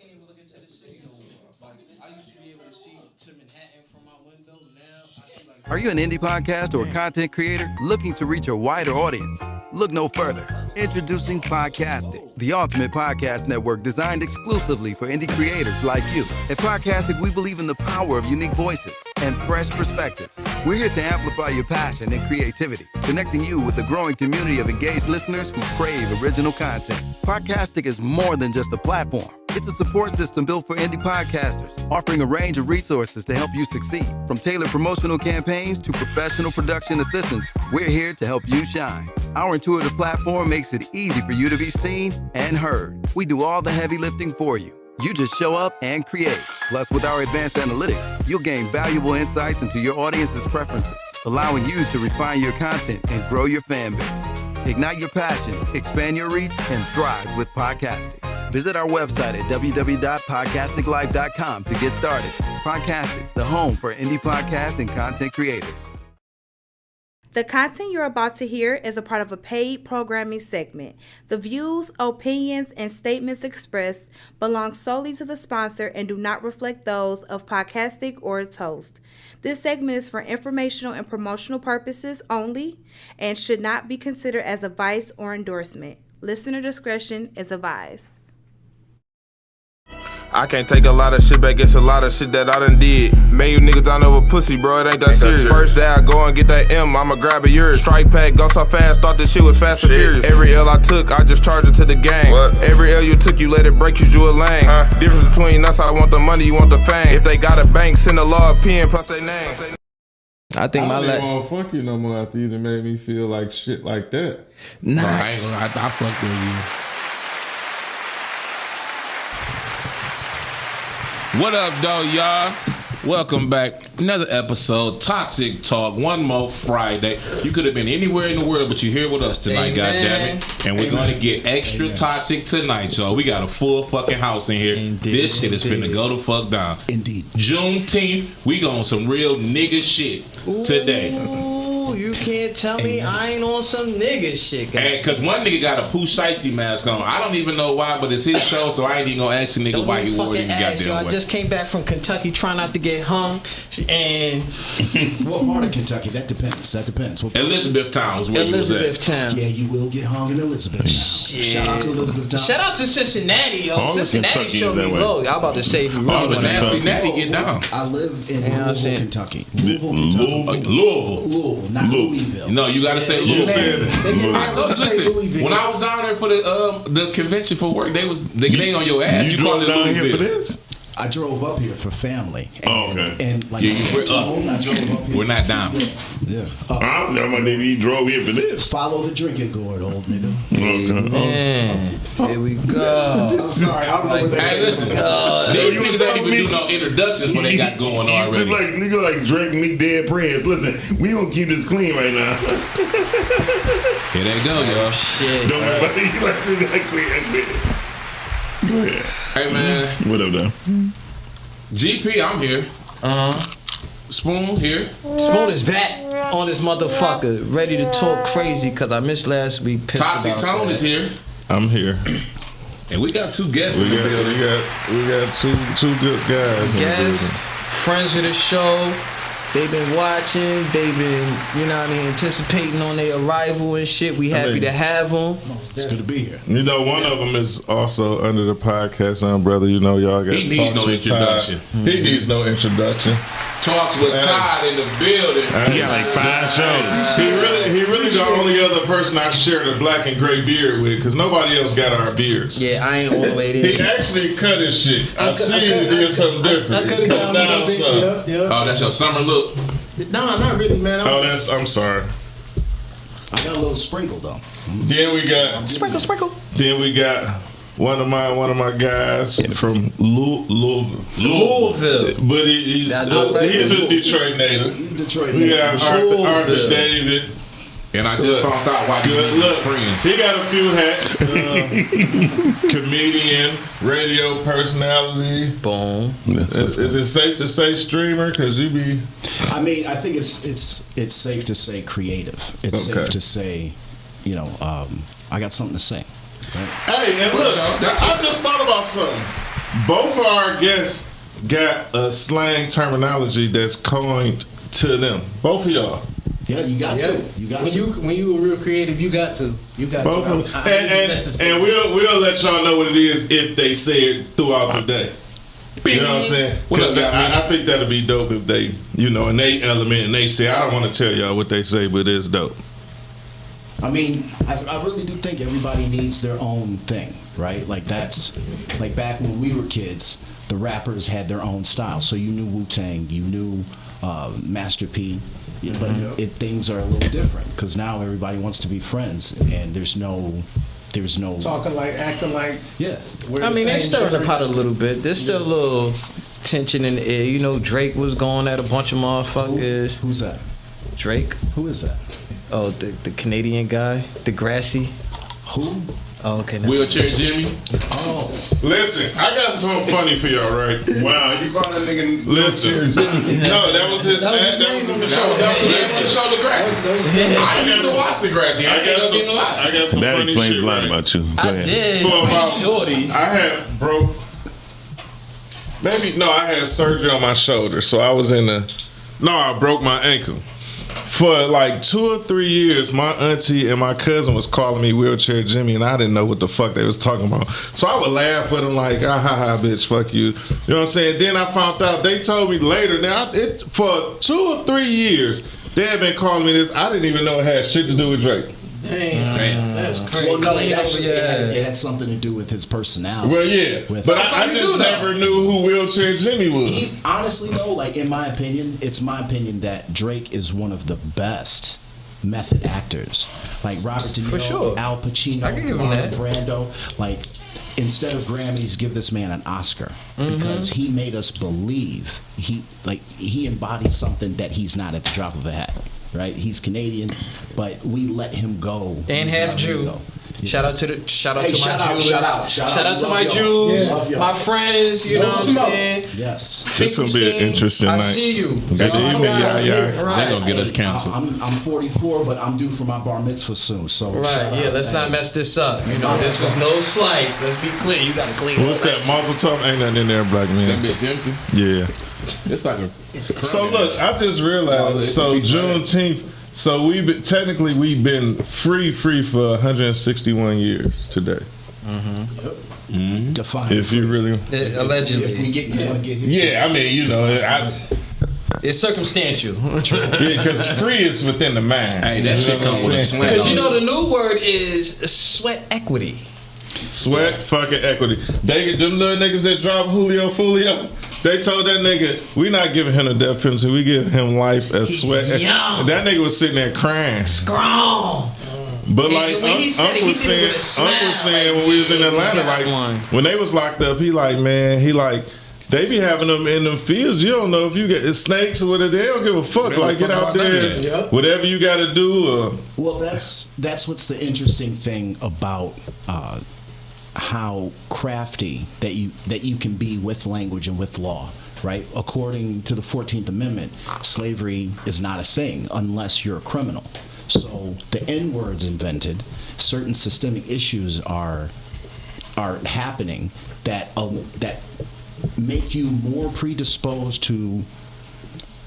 can't even look into the city no more. Like I used to be able to see to Manhattan from my window. Now I see like. Are you an indie podcast or content creator looking to reach a wider audience? Look no further. Introducing Podcastic, the ultimate podcast network designed exclusively for indie creators like you. At Podcastic, we believe in the power of unique voices and fresh perspectives. We're here to amplify your passion and creativity, connecting you with a growing community of engaged listeners who crave original content. Podcastic is more than just a platform. It's a support system built for indie podcasters, offering a range of resources to help you succeed. From tailored promotional campaigns to professional production assistance, we're here to help you shine. Our intuitive platform makes it easy for you to be seen and heard. We do all the heavy lifting for you. You just show up and create. Plus, with our advanced analytics, you'll gain valuable insights into your audience's preferences, allowing you to refine your content and grow your fan base. Ignite your passion, expand your reach, and thrive with podcasting. Visit our website at www.podcasticlife.com to get started. Podcastic, the home for indie podcast and content creators. The content you're about to hear is a part of a paid programming segment. The views, opinions, and statements expressed belong solely to the sponsor and do not reflect those of Podcastic or its host. This segment is for informational and promotional purposes only and should not be considered as advice or endorsement. Listener discretion is advised. I can't take a lot of shit back, it's a lot of shit that I done did. Man, you niggas don't know a pussy, bro, it ain't that serious. First day I go and get that M, I'ma grab a yours. Strike pack, go so fast, thought this shit was fast and furious. Every L I took, I just charged it to the gang. What? Every L you took, you let it break, you drew a lane. Difference between us, I want the money, you want the fame. If they got a bank, send a law pen plus their name. I think I don't even want to fuck you no more after you done made me feel like shit like that. Nah, I ain't gonna. I fucked with you. What up, though, y'all? Welcome back. Another episode, Toxic Talk. One more Friday. You could have been anywhere in the world, but you're here with us tonight, goddammit. And we're going to get extra toxic tonight, y'all. We got a full fucking house in here. This shit is finna go the fuck down. Indeed. Juneteenth, we going some real nigga shit today. you can't tell me I ain't on some nigga shit. And cause one nigga got a Pooh Shiesty mask on. I don't even know why, but it's his show, so I ain't even gonna ask a nigga Don't why you wore it in the goddamn way. I just came back from Kentucky trying not to get hung. And what part of Kentucky? That depends. What Elizabethtown was where Elizabethtown. Yeah, you will get hung in Elizabethtown. Shout out to Elizabethtown. Shout out to Cincinnati, yo. All Cincinnati showed me low. I'm about to say if you Oh, really the nasty natty get down. I live in Yeah, Louisville, Kentucky. Louisville, not Louisville. No, you gotta say Louisville. Listen, when I was down there for the convention for work, they on your ass. You drove down Louisville. here for this? I drove up here for family. And, okay. And like Yeah, I drove up here. We're not down. Yeah. I'm my nigga. He drove here for this. Follow the drinking gourd, old nigga. Man, here we go. I'm sorry. I don't know where that Hey, listen. These niggas ain't even do no introductions what they got going already. Nigga like Drake me dead prayers. Listen, we gonna keep this clean right now. Here they go, y'all. Shit. Don't nobody like to that clean. Go ahead. Hey, man. What up, though? GP, I'm here. Spoon here. Spoon is back on this motherfucker, ready to talk crazy because I missed last week. Toxic Tone is here. I'm here. And we got two guests in the building. We got two good guys. Guests, friends of the show. They've been watching. They've been, you know what I mean, anticipating on their arrival and shit. We happy to have them. It's good to be here. You know, one of them is also under the podcast umbrella. You know, y'all got. He needs no introduction. He needs no introduction. Talks with Todd in the building. He got like 5 shows. He really the only other person I share the black and gray beard with, because nobody else got our beards. Yeah, I ain't all the way there. He actually cut his shit. I've seen it did something different. I cut it down a little bit. Yep. Oh, that's your summer look. Nah, not really, man. I'm sorry. I got a little sprinkle though. Then we got Sprinkle. Then we got one of my guys from Louisville. But he's a Detroit native. He's Detroit We native. got Artist David. And I just found out why you Look, friends. he got a few hats. Comedian, radio personality. Boom. Is it safe to say streamer? Because you be... I mean, I think it's safe to say creative. It's safe to say, you know, I got something to say. Right? Hey, and look, I just thought about something. both of our guests got a slang terminology that's coined to them. Both of y'all. Yeah, you got to. You got when to. When you were real creative, you got to. You got Both to. of them. And we'll let y'all know what it is if they say it throughout the day. You know what I'm saying? Because I think that'll be dope if they, in they element and they say, I don't want to tell y'all what they say, but it's dope. I mean, I really do think everybody needs their own thing, right? Like that's like back when we were kids, the rappers had their own style. So you knew Wu-Tang, you knew Master P, but things are a little different because now everybody wants to be friends, and there's no talking like, acting like. Yeah. I mean, they stirring the pot a little bit. There's still a little tension in the air. Drake was going at a bunch of motherfuckers. Who's that? Drake. Who is that? Oh, the Canadian guy, Degrassi. Who? Oh, okay. Wheelchair Jimmy. Oh. Listen, I got something funny for y'all, right? Wow, you call that nigga? Listen. No, that was his. That was his show Degrassi. I didn't even watch Degrassi. I got some That funny explains shit, a lot right? about you. Go ahead. Did. For about, Shorty. I had surgery on my shoulder, so I was I broke my ankle. For like 2 or 3 years, my auntie and my cousin was calling me Wheelchair Jimmy, and I didn't know what the fuck they was talking about. So I would laugh with them like, ah ha ha, bitch, fuck you. You know what I'm saying? Then I found out, they told me later, for 2 or 3 years, they had been calling me this. I didn't even know it had shit to do with Drake. Damn. That's crazy. Well, no, it had something to do with his personality. Well, yeah. But I just never knew who Wheelchair Jimmy was. Honestly, though, like in my opinion, it's my opinion that Drake is one of the best method actors. Like Robert De Niro, For sure. Al Pacino, I can give him that. Brando. Like, instead of Grammys, give this man an Oscar because he made us believe he embodies something that he's not at the drop of a hat. Right, he's Canadian, but we let him go. And half Jew. Shout out to my Jews. Shout out to my Jews, my friends. You know what I'm saying? Yes. This will be an interesting night. I see you. Good evening, Right. They're gonna get us canceled. I'm 44, but I'm due for my bar mitzvah soon. So Right, yeah, let's not mess this up. This is no slight. Let's be clear. You gotta clean What's that? Mazel tov? Ain't nothing in there, black man. That bitch empty. Yeah. It's like So look, I just realized. So Juneteenth. So we've been free for 161 years today. define. If you really, allegedly. If we want to get here. yeah, I mean, It's circumstantial. because free is within the mind. Hey, that shit comes with a slant. Because the new word is sweat equity. Sweat fucking equity. Them little niggas that dropped Julio Fulio, they told that nigga, we not giving him a death penalty, we give him life as sweat equity. And that nigga was sitting there crying. Strong. But like Uncle was saying when we was in Atlanta, like when they was locked up, he like, they be having them in them fields. You don't know if you get snakes or whatever. They don't give a fuck. Like, get out there, whatever you got to do. Well, that's what's the interesting thing about how crafty that you can be with language and with law. Right? According to the 14th Amendment, slavery is not a thing unless you're a criminal. So the N-word's invented. Certain systemic issues are happening that make you more predisposed to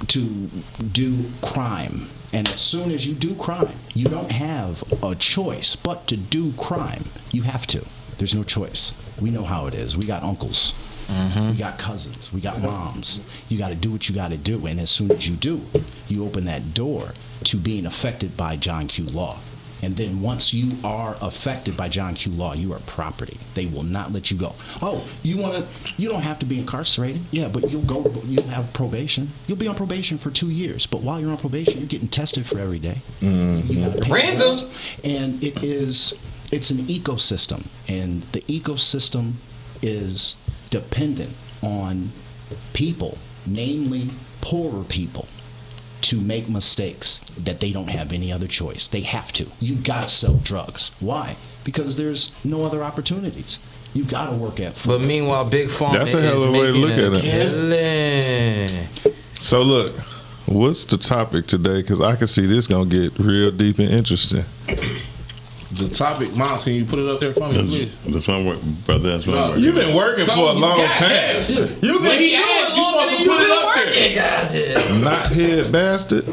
do crime. And as soon as you do crime, you don't have a choice but to do crime. You have to. There's no choice. We know how it is. We got uncles. We got cousins. We got moms. You got to do what you got to do. And as soon as you do, you open that door to being affected by John Q. Law. And then once you are affected by John Q. Law, you are property. They will not let you go. Oh, you don't have to be incarcerated. Yeah, but you'll have probation. You'll be on probation for 2 years. But while you're on probation, you're getting tested for every day. You gotta pay random. And it's an ecosystem. And the ecosystem is dependent on people, namely poorer people, to make mistakes that they don't have any other choice. They have to. You gotta sell drugs. Why? Because there's no other opportunities. You gotta work at food. But meanwhile, Big Pharma That's a hell of a way to look at it. So look, what's the topic today? Because I can see this gonna get real deep and interesting. The topic, Miles, can you put it up there for me, please? That's my work, brother. That's my work. You've been working for a long time. You've been showing longer than you've been working. Knothead bastard.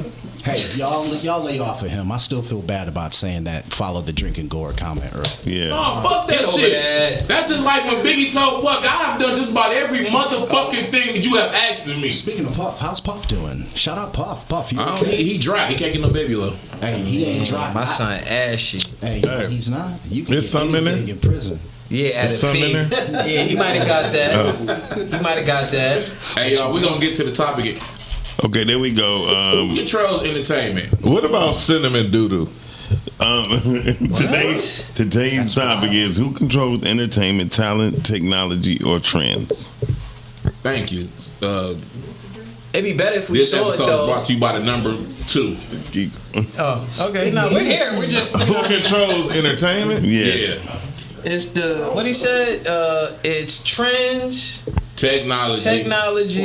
Hey, y'all lay off of him. I still feel bad about saying that. Follow the drink and gore comment earlier. Yeah. Oh, fuck that shit. That's just like when Biggie told Puff, I've done just about every motherfucking thing that you have asked of me. Speaking of Puff, how's Puff doing? Shout out Puff. Puff, you okay? He dry. He can't get no baby love. Hey, he ain't dry. My son ashy. Hey, he's not. You can There's get something in anything there? in prison. Yeah, at There's a something fee. in there? Yeah, he might have got that. He might have got that. Hey, y'all, we're going to get to the topic. Okay, there we go. Who controls entertainment? What about cinnamon doodoo? Today's topic is who controls entertainment, talent, technology, or trends? Thank you. It'd be better if we This saw it episode is though. brought to you by the number 2. Oh, okay. No, we're here. We're just. Who controls entertainment? Yes. Yeah. It's the what he said. It's trends, Technology.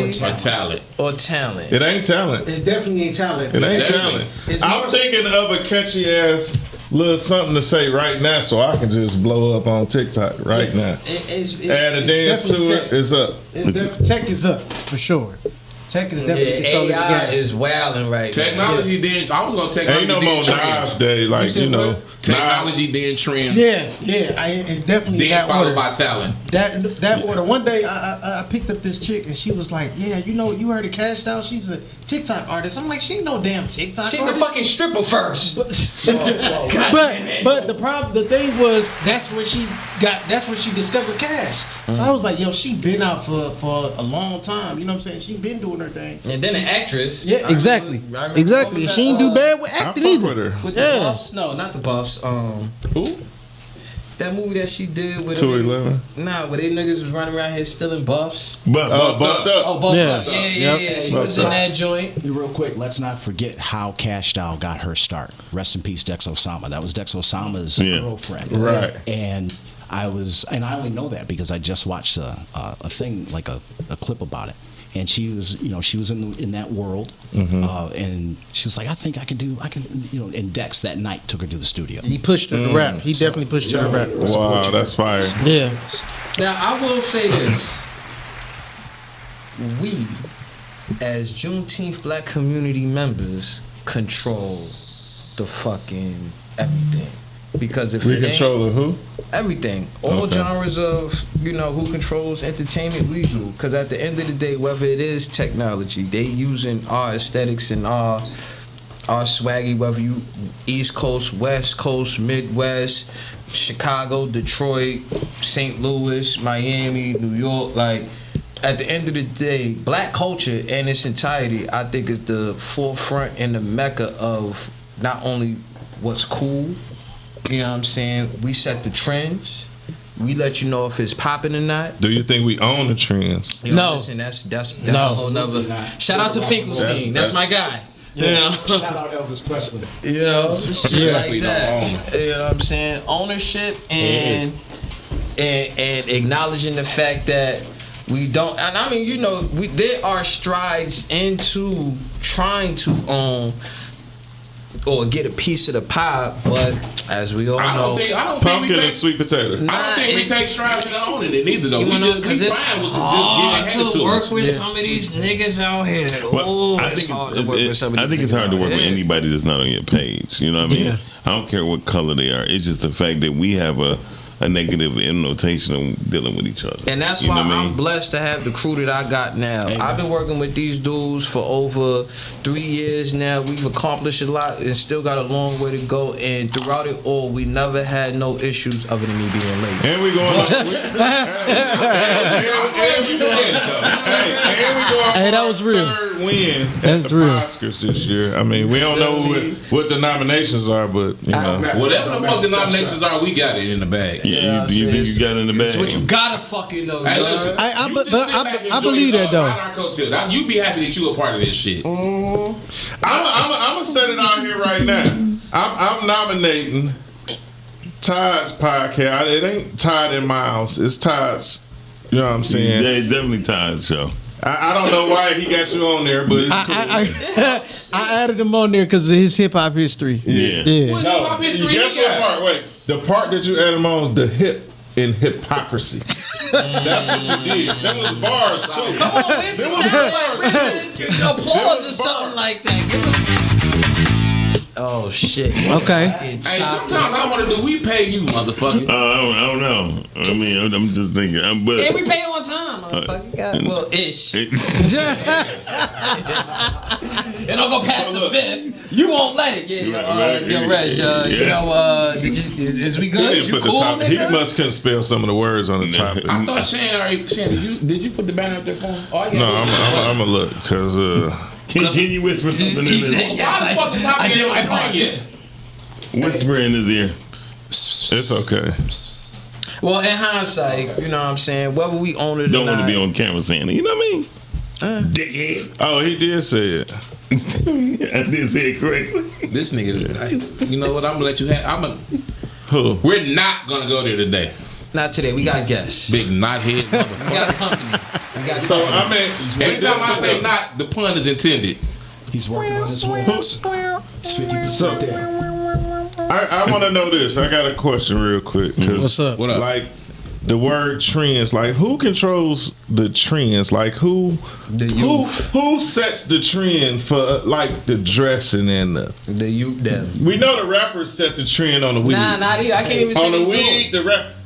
Or talent. or talent. It ain't talent. It definitely ain't talent. It ain't Definitely. talent. It's I'm more- thinking of a catchy ass little something to say right now so I can just blow up on TikTok right now. It's Add a dance to definitely it, tech. it's up. Tech is up for sure. Tech is definitely controlling the AI game. is wilding right Technology then. I was going to technology Ain't no more then Nas trends. Day, like, said you know. what? Technology then trends. Yeah. It definitely Then that followed order. by talent. That order. One day I picked up this chick and she was like, "Yeah, you know, you heard of Cash Doll? She's a TikTok artist." I'm like, "She ain't no damn TikTok She's the artist." fucking stripper first. But the thing was that's where she discovered Cash. So I was like, yo, she been out for a long time. You know what I'm saying? She been doing her thing. And then an actress. Yeah, exactly. I remember Exactly. She ain't do bad with I acting fuck either. with her. With the Buffs? No, not the Buffs. Who? That movie that she did with 211? Nah, where they niggas was running around here stealing buffs. But Buffed up. Oh, Buffs. Yeah. Yeah. She was in that joint. Real quick, let's not forget how Cash Doll got her start. Rest in peace, Dex Osama. That was Dex Osama's girlfriend. Right. And I only know that because I just watched a thing, like a clip about it. And she was in that world, and she was like, I think I can, and Dex that night took her to the studio. He pushed her to rap. He definitely pushed her to rap. Wow, that's fire. Yeah. Now, I will say this. We, as Juneteenth Black community members, control the fucking everything. Because if We it ain't- control the who? everything, all Okay. genres of who controls entertainment, we do. Because at the end of the day, whether it is technology, they using our aesthetics and our swaggy, whether you East Coast, West Coast, Midwest, Chicago, Detroit, St. Louis, Miami, New York, like. At the end of the day, black culture in its entirety, I think, is the forefront and the mecca of not only what's cool. You know what I'm saying? We set the trends. We let you know if it's popping or not. Do you think we own the trends? You know, No. listen, that's No. a whole nother. Shout out to Finkelstein. That's my guy. You know, Shout out Elvis Presley. you know, shit Definitely like that. don't own You know what I'm saying? Ownership and acknowledging the fact that we don't. And I mean, there are strides into trying to own or get a piece of the pie, but as we all I know, don't think Pumpkin we and take, sweet potato. I don't think we take strides to owning it either though. You We know, just 'cause we it's fine with just hard getting handed to to work us. with some of these niggas out here. Well, I it's think hard to work with some of I these think it's niggas hard to out work with here. anybody that's not on your page. You know what I mean? Yeah. I don't care what color they are. It's just the fact that we have a negative innotation on dealing with each other. And that's You know why what I I'm mean? blessed to have the crew that I got now. I've been working with these dudes for over 3 years now. We've accomplished a lot and still got a long way to go. And throughout it all, we never had no issues other than me being late. And we going Hey, that was real. third win That's at the real. Oscars this year. I mean, we don't know what the nominations are, but you know. Whatever the fuck the nominations are, we got it in the bag. Yeah, you think you got it in the bag? It's what you gotta fucking know. Hey, dog. listen, I you but- just but sit I- back and I enjoy believe that, though. ride our coattails. You be happy that you a part of this shit. I'm gonna set it out here right now. I'm nominating Todd's podcast. It ain't Todd and Miles. It's Todd's. You know what I'm saying? Yeah, it's definitely Todd's show. I don't know why he got you on there, but it's cool. I added him on there because of his hip hop history. Yeah. No, guess what part? Wait, the part that you added him on was the hip in hypocrisy. That's what you did. Them was bars too. Come on, man. It sounded like applause or something like that. Give us. Oh shit. Okay. Hey, sometimes I wonder, do we pay you, motherfucker? I don't know. I mean, I'm just thinking. But And we pay on time, motherfucker. Well, ish. It don't go past the 5th. You won't let it. Yo, Reg, you know, is we good? He, he must couldn't spell some of the words on the topic. I thought Shan, did you put the banner up there for him? No, I'm gonna look because. Can you whisper something in his ear? I did my part yet. Whisper in his ear. It's okay. Well, in hindsight, you know what I'm saying, whether we own it or Don't not. want to be on camera saying it. You know what I mean? Dickhead. Oh, he did say it. I did say it correctly. This nigga, you know what? I'm gonna let you have. Who? We're not gonna go there today. Not today. We got guests. Big knothead motherfucker. We got company. So I mean, anytime I say not, the pun is intended. He's working on his wings. It's 50% there. I want to know this. I got a question real quick. What's up? What up? Like the word trends. Like who controls the trends? Like who sets the trend for like the dressing and the youth? Them. We know the rappers set the trend on the weed. Nah, not even. I can't even say on the weed.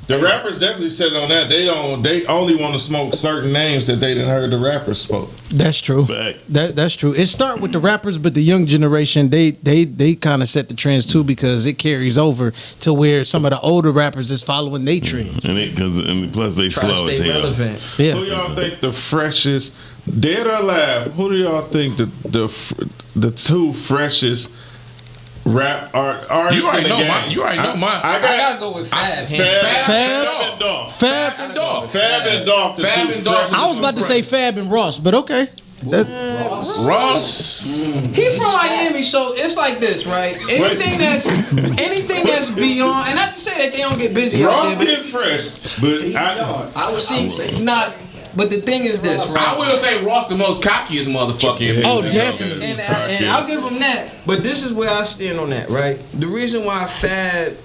The rappers definitely set it on that. They only want to smoke certain names that they didn't heard the rappers spoke. That's true. That's true. It start with the rappers, but the young generation they kind of set the trends too because it carries over to where some of the older rappers is following their trends. And plus they slow as hell. Relevant. Yeah. Who y'all think the freshest, dead or alive? Who do y'all think the two freshest rap artists You already in the know game? mine. You already know mine. I gotta go with Fab. Fab and Dolph. Fab and Dolph. Fab and Dolph. the Fab two and Dolph. freshest. I was about to say Fab and Ross, but okay. Ross. He from Miami, so it's like this, right? Anything that's beyond, and not to say that they don't get busy. Ross out there, get fresh, but I would say not. But the thing is this, right? I will say Ross the most cockiest motherfucker. Oh, definitely. And I'll give him that. But this is where I stand on that, right? The reason why Fab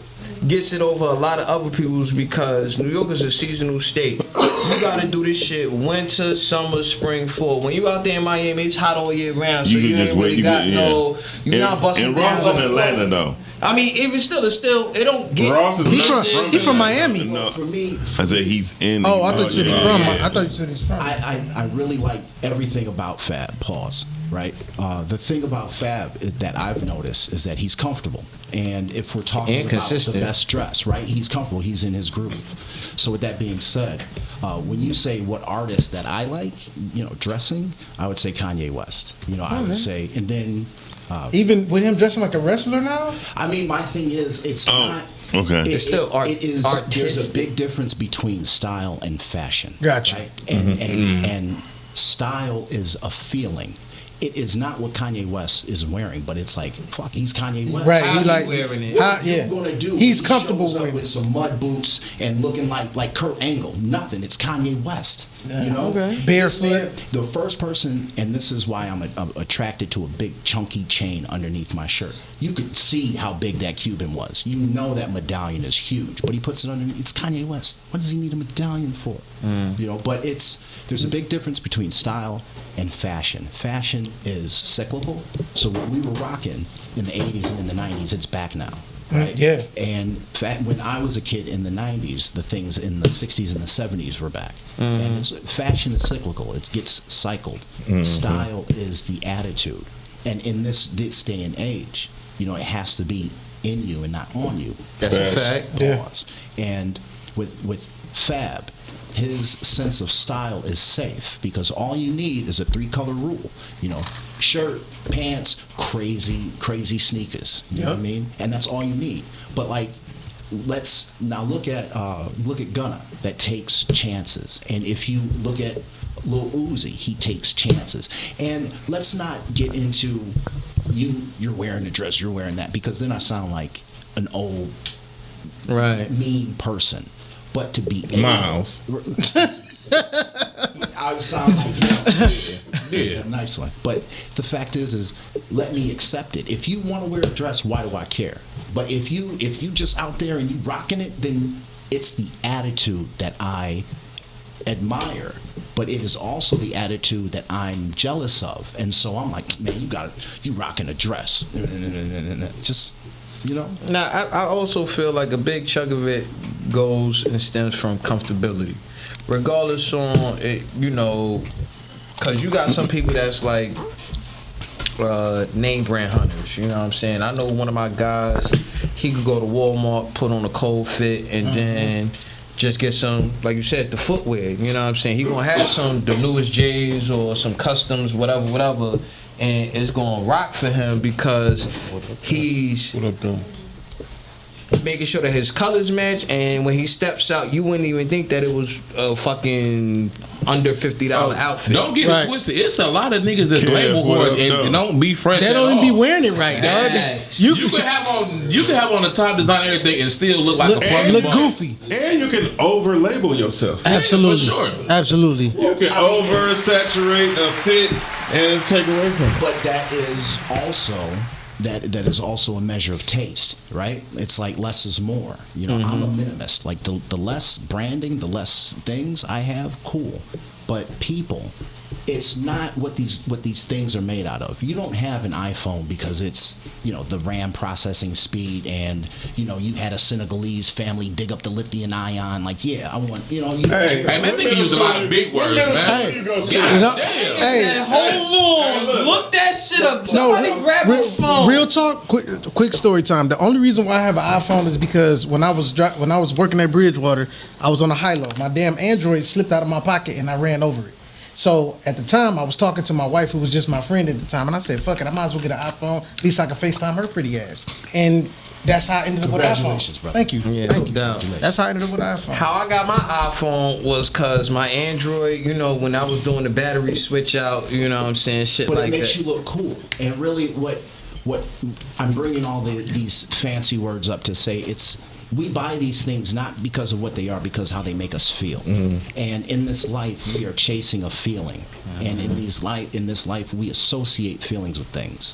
gets it over a lot of other people is because New York is a seasonal state. You gotta do this shit winter, summer, spring, fall. When you out there in Miami, it's hot all year round, so you ain't really got no. You're not busting And Ross in Atlanta though. I mean, even still, it don't get. Ross is He from Miami. No, for me, I said he's in. Oh, I thought you said he's from. Yeah. I thought you said he's from. I really like everything about Fab. Pause. Right. The thing about Fab that I've noticed is that he's comfortable, and if we're talking And about consistent. the best dress, right? He's comfortable. He's in his groove. So with that being said, when you say what artist that I like, dressing, I would say Kanye West. I would say, and then. Even with him dressing like a wrestler now? I mean, my thing is, it's not. Okay. It's still art. It is. Artistic. There's a big difference between style and fashion. Gotcha. Right? And style is a feeling. It is not what Kanye West is wearing, but it's like, fuck, he's Kanye West. Right. How's He like he wearing it? How, What you yeah. gonna do? He's when he comfortable shows up wearing with it. some mud boots and looking like Kurt Angle. Nothing. It's Kanye West. Okay. Barefoot. The first person, and this is why I'm attracted to a big chunky chain underneath my shirt. You could see how big that Cuban was. You know that medallion is huge, but he puts it underneath. It's Kanye West. What does he need a medallion for? But there's a big difference between style and fashion. Fashion is cyclical. So what we were rocking in the 80s and in the 90s, it's back now. Right? Yeah. And when I was a kid in the 90s, the things in the 60s and the 70s were back. And fashion is cyclical. It gets cycled. Style is the attitude. And in this day and age, it has to be in you and not on you. That's a fact. Pause. And with Fab, his sense of style is safe because all you need is a 3-color rule. Shirt, pants, crazy sneakers. You know what I mean? And that's all you need. But let's now look at Gunna that takes chances. And if you look at Lil Uzi, he takes chances. And let's not get into you're wearing a dress, you're wearing that, because then I sound like an old mean person. But to be Miles. I sound like Yeah. a nice one. But the fact is let me accept it. If you want to wear a dress, why do I care? But if you just out there and you rocking it, then it's the attitude that I admire. But it is also the attitude that I'm jealous of. And so I'm like, man, you rocking a dress. Just, you know. Now, I also feel like a big chunk of it goes and stems from comfortability. Regardless on it, you know, because you got some people that's like name brand hunters, you know what I'm saying? I know one of my guys, he could go to Walmart, put on a cold fit, and then just get some, like you said, the footwear, you know what I'm saying? He gonna have the newest J's or some customs, whatever, and it's gonna rock for him because he's making sure that his colors match, and when he steps out, you wouldn't even think that it was a fucking under $50 outfit. Don't get it twisted. It's a lot of niggas that's label whores and don't be fresh. They at don't even all. be wearing it right, dog. You can have on the top design and everything and still look like a fucking look bum. goofy. And you can over label yourself. Absolutely, for sure. Absolutely. You can over saturate a fit and take away from it. But that is also a measure of taste, right? It's like less is more. You know, I'm a minimalist. Like the less branding, the less things I have, cool. But people, it's not what these things are made out of. You don't have an iPhone because it's, you know, the RAM processing speed and, you know, you had a Senegalese family dig up the lithium ion. Like, yeah, I want, you know. Hey, man, they use a lot of big words, man. Hold on, look that shit up. Somebody grab a phone. Real talk, quick story time. The only reason why I have an iPhone is because when I was working at Bridgewater, I was on a high-low. My damn Android slipped out of my pocket and I ran over it. So at the time, I was talking to my wife, who was just my friend at the time, and I said, "Fuck it, I might as well get an iPhone. At least I can FaceTime her pretty ass." And that's how I ended up with an iPhone. Congratulations, brother. Thank you. Yeah, Thank no you. doubt. That's how I ended up with an iPhone. How I got my iPhone was because my Android, you know, when I was doing the battery switch out, you know what I'm saying, shit But like it makes that. you look cool. And really, what I'm bringing all these fancy words up to say, we buy these things not because of what they are, because how they make us feel. And in this life, we are chasing a feeling. And in this life, we associate feelings with things.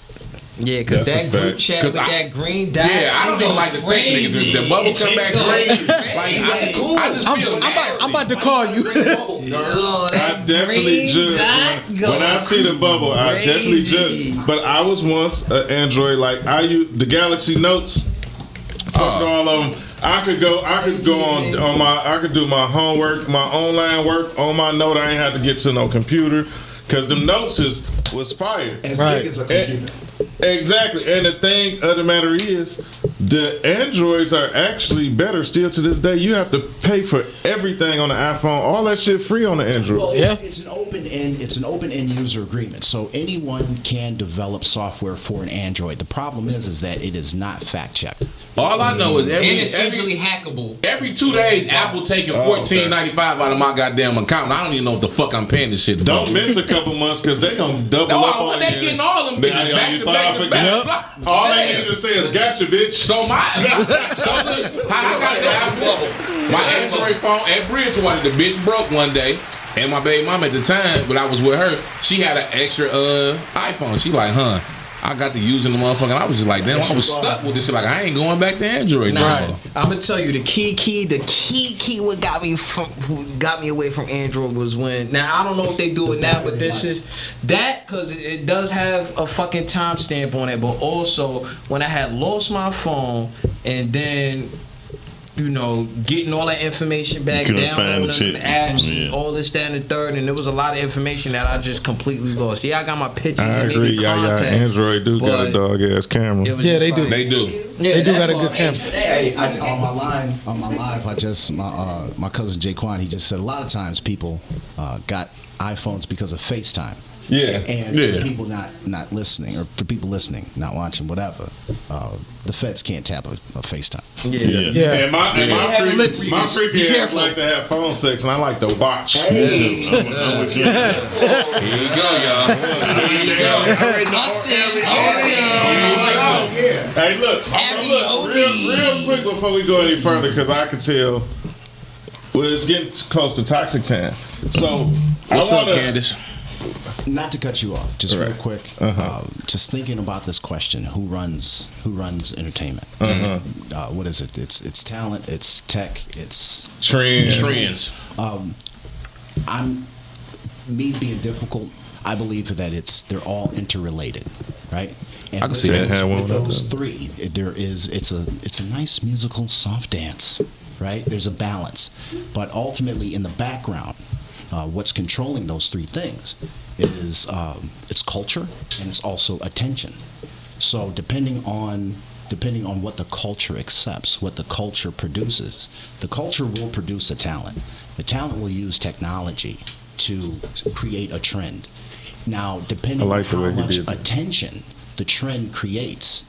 Yeah, because that group chat with that green dot. Yeah, I don't even like the tech niggas. The bubble come back crazy. Like, I just feel I'm about to call you. I definitely judge when I see the bubble. I definitely judge. But I was once an Android, like I use the Galaxy Notes. Fuck all of them. I could do my homework, my online work on my note. I ain't have to get to no computer because the notes was fire. As big as a computer. Exactly. And the thing of the matter is, the Androids are actually better still to this day. You have to pay for everything on the iPhone. All that shit free on the Android. Well, it's an open end user agreement. So anyone can develop software for an Android. The problem is that it is not fact checked. All I know is And it's easily hackable. Every 2 days, Apple taking $14.95 out of my goddamn account. I don't even know what the fuck I'm paying this shit for. Don't miss a couple months because they gonna double up on they you. getting all them bitches back to back. All they need to say is "gotcha, bitch." So look, how I got the Apple, my Android phone at Bridgewater, the bitch broke one day. And my baby mom at the time, but I was with her, she had an extra iPhone. She like, I got to using the motherfucker. And I was just like, damn, I was stuck with this shit. Like, I ain't going back to Android now. I'm gonna tell you the key what got me away from Android was when, now I don't know if they do it now, but this is that, because it does have a fucking timestamp on it. But also when I had lost my phone and then, you know, getting all that information back, downloading the apps, all this, that, and the third, and there was a lot of information that I just completely lost. Yeah, I got my pictures. I agree. Yeah, Android do got a dog ass camera. Yeah, they do. They do. Yeah, they do got a good camera. Hey, on my live, my cousin Jaquan, he just said a lot of times people got iPhones because of FaceTime. Yeah. And for people not listening, or for people listening, not watching, whatever, the feds can't tap a FaceTime. Yeah. And my freaky ass like to have phone sex, and I like to watch. Here you go, y'all. Here you go. Hey, look, real quick before we go any further, because I can tell Well, it's getting close to Toxic Time. So, What's up, Candace? Not to cut you off, just real Right. quick. Just thinking about this question: Who runs entertainment? What is it? It's talent. It's tech. It's Trends. I'm me being difficult. I believe that they're all interrelated, right? And I can see that. with those three, it's a nice musical soft dance, right? There's a balance, but ultimately in the background, what's controlling those three things is it's culture and it's also attention. So depending on what the culture accepts, what the culture produces, the culture will produce a talent. The talent will use technology to create a trend. Now, depending on how much attention the trend creates,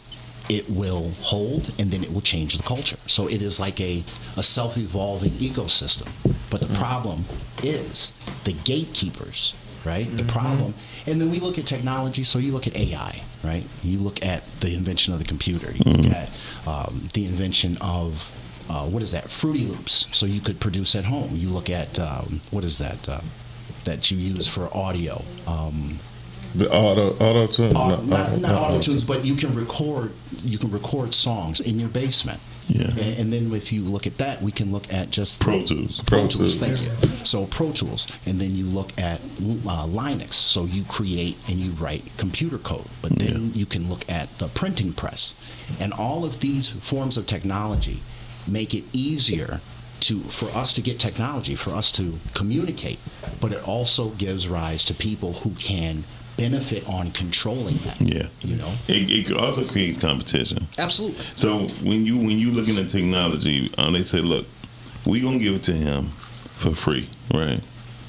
it will hold and then it will change the culture. So it is like a self-evolving ecosystem. But the problem is the gatekeepers, right? The problem. And then we look at technology. So you look at AI, right? You look at the invention of the computer. You look at the invention of what is that? Fruity Loops. So you could produce at home. You look at what is that? That you use for audio. The auto tune. Not auto tunes, but you can record songs in your basement. Yeah. And then if you look at that, we can look at just Pro Tools. Pro Tools, thank you. So Pro Tools, and then you look at Linux. So you create and you write computer code, but then you can look at the printing press, and all of these forms of technology make it easier for us to get technology, for us to communicate, but it also gives rise to people who can benefit on controlling that. Yeah, you know, it also creates competition. Absolutely. So when you looking at technology, they say, look, we gonna give it to him for free, right?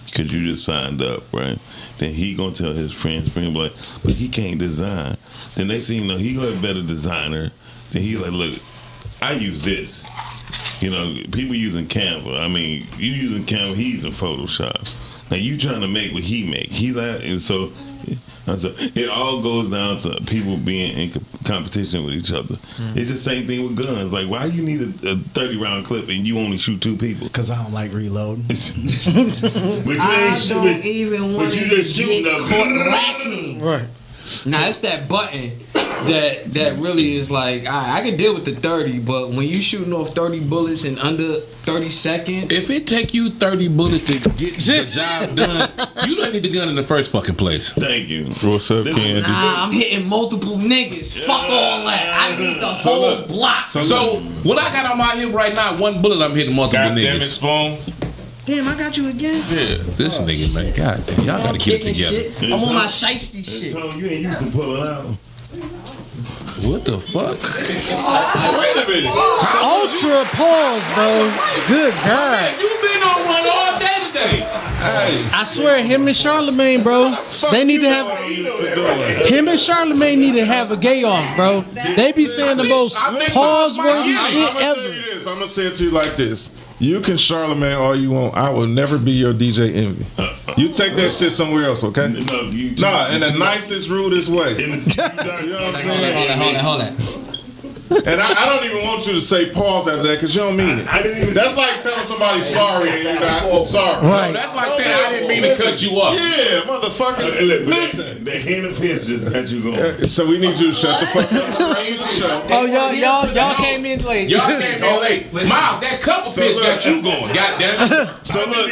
Because you just signed up, right? Then he gonna tell his friends, like, but he can't design. The next thing you know, he got a better designer. Then he like, look, I use this. You know, people using Canva. I mean, you using Canva, he using Photoshop. Now you trying to make what he make. And so it all goes down to people being in competition with each other. It's the same thing with guns. Like, why you need a 30-round clip and you only shoot 2 people? Because I don't like reloading. But you don't even want to get caught lacking. Right. Nah, it's that button that really is like, I can deal with the 30, but when you shooting off 30 bullets in under 30 seconds. If it take you 30 bullets to get the job done, you don't need the gun in the first fucking place. Thank you. What's up, Candy? Nah, I'm hitting multiple niggas. Fuck all that. I need the whole block. So what I got on my hip right now, 1 bullet, I'm hitting multiple niggas. Damn it, Spoon. Damn, I got you again. Yeah. This nigga, man. God damn, y'all gotta keep it together. Shit. I'm on my shiesty shit. You ain't used to pull it out. What the fuck? Wait a minute. Ultra pause, bro. Good God. You been on one all day today. I swear, him and Charlemagne, bro, they need to have. Him and Charlemagne need to have a gay off, bro. They be saying the most pause-worthy shit ever. I'm gonna say it to you like this. You can Charlemagne all you want. I will never be your DJ Envy. You take that shit somewhere else, okay? No, in the nicest, rudest way. You know what I'm saying? Hold on. And I don't even want you to say pause after that because you don't mean it. That's like telling somebody sorry and you're not sorry. Right. So that's like saying I didn't mean to cut you up. Yeah, motherfucker. Listen. The hand of piss just got you going. So we need you to shut the fuck up. Oh, y'all came in late. Y'all came in late. Miles, that couple piss got you going. Goddamn. So look.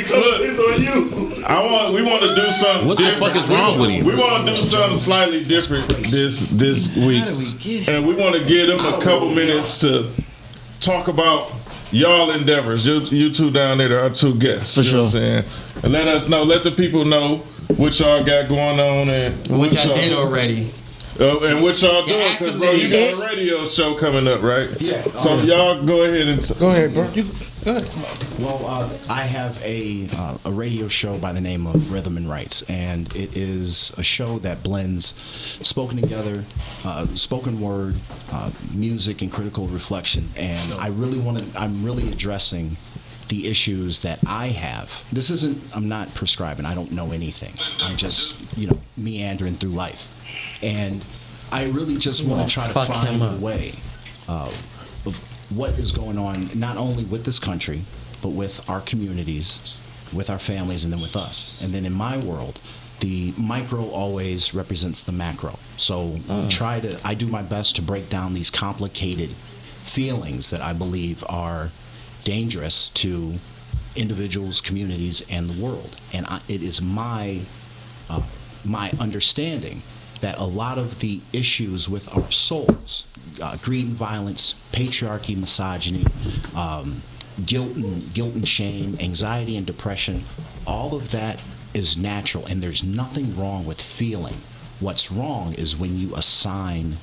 We want to do something. What the different. fuck is wrong with you? We want to do something slightly different this week, and we want to give them a couple minutes to talk about y'all endeavors. You two down there are our 2 guests. For you know sure. what I'm saying? And let the people know what y'all got going on and What y'all did already. and what y'all doing, because bro, you got a radio show coming up, right? Yeah. So y'all go ahead and Go ahead, bro. Go ahead. Well, I have a radio show by the name of Rhythm and Rights, and it is a show that blends spoken word, music, and critical reflection. And I'm really addressing the issues that I have. I'm not prescribing. I don't know anything. I'm just, meandering through life. And I really just want to try to find a way of what is going on, not only with this country, but with our communities, with our families, and then with us. And then in my world, the micro always represents the macro. So I do my best to break down these complicated feelings that I believe are dangerous to individuals, communities, and the world. And it is my understanding that a lot of the issues with our souls, greed and violence, patriarchy, misogyny, guilt and shame, anxiety and depression, all of that is natural, and there's nothing wrong with feeling. What's wrong is when you assign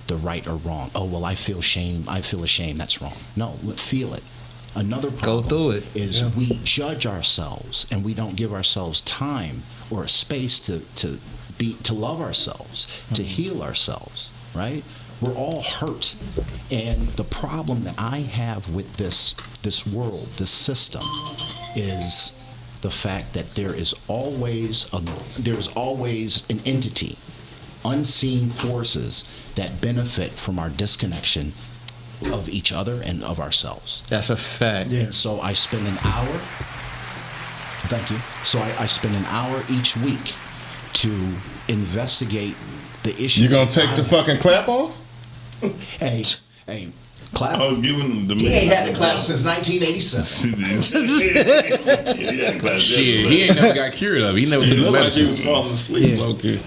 the right or wrong. Oh, well, I feel ashamed, that's wrong. No, feel it. Another problem is we judge ourselves, and we don't give ourselves time or a space to love ourselves, to heal ourselves, right? We're all hurt. And the problem that I have with this world, this system, is the fact that there's always an entity, unseen forces that benefit from our disconnection of each other and of ourselves. That's a fact. Yeah. So I spend an hour. Thank you. So I spend an hour each week to investigate the issues. You gonna take the fucking clap off? Hey, clap. I was giving the man. He ain't had a clap since 1987. Shit, he ain't never got cured of it. He never took the Like he medicine. was falling asleep. Okay.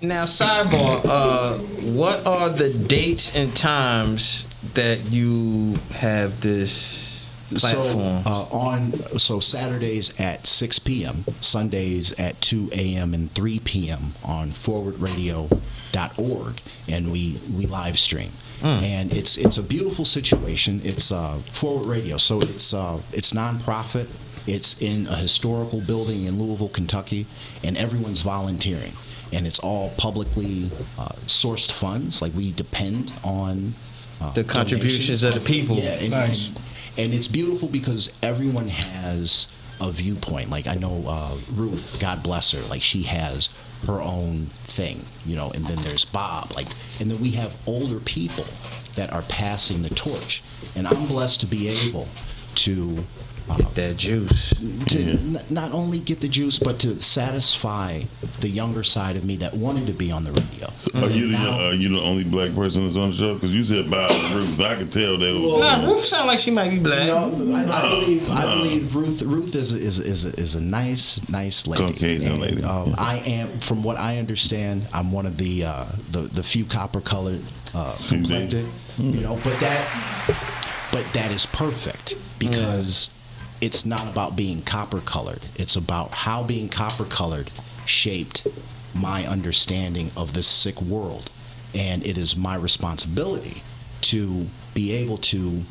Now, sidebar, what are the dates and times that you have this platform? So Saturdays at 6 p.m., Sundays at 2 a.m. and 3 p.m. on forwardradio.org, and we live stream. And it's a beautiful situation. It's Forward Radio, so it's nonprofit. It's in a historical building in Louisville, Kentucky, and everyone's volunteering. And it's all publicly sourced funds. Like, we depend on the contributions of the people. Yeah, Nice. And it's beautiful because everyone has a viewpoint. Like, I know Ruth, God bless her, like, she has her own thing, and then there's Bob, and then we have older people that are passing the torch. And I'm blessed to be able to get that juice. Not only get the juice, but to satisfy the younger side of me that wanted to be on the radio. So are you the only black person that's on the show? Because you said Bob and Ruth. I could tell they were. Ruth sound like she might be black. I believe Ruth is a nice lady. Caucasian lady. I am, from what I understand, I'm one of the few copper colored complected. But that is perfect because. It's not about being copper colored. It's about how being copper colored shaped my understanding of this sick world. And it is my responsibility to be able to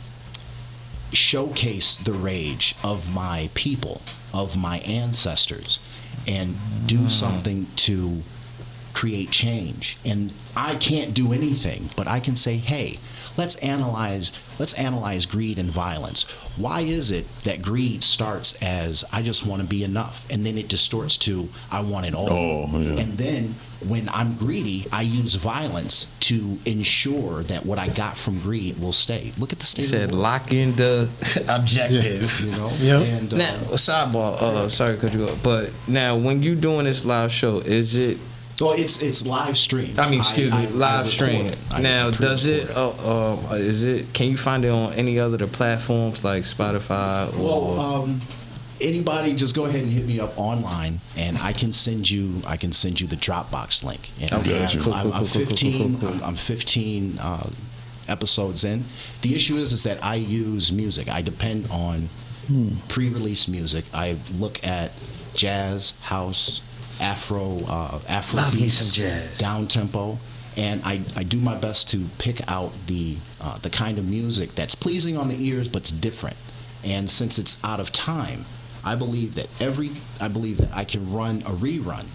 showcase the rage of my people, of my ancestors, and do something to create change. And I can't do anything, but I can say, hey, let's analyze greed and violence. Why is it that greed starts as I just want to be enough, and then it distorts to I want it all? And then when I'm greedy, I use violence to ensure that what I got from greed will stay. Look at the state of the world. Lock in the objective. And, now, sidebar, sorry to cut you off, but now when you doing this live show, is it? Well, it's live stream. I mean, excuse me, live stream. Now, does it? Is it? Can you find it on any other platforms like Spotify? Or? Anybody, just go ahead and hit me up online, and I can send you the Dropbox link. And I'm 15. I'm 15 episodes in. The issue is that I use music. I depend on pre-release music. I look at jazz, house, Afro beats, down tempo, and I do my best to pick out the kind of music that's pleasing on the ears but's different. And since it's out of time, I believe that I can run a rerun,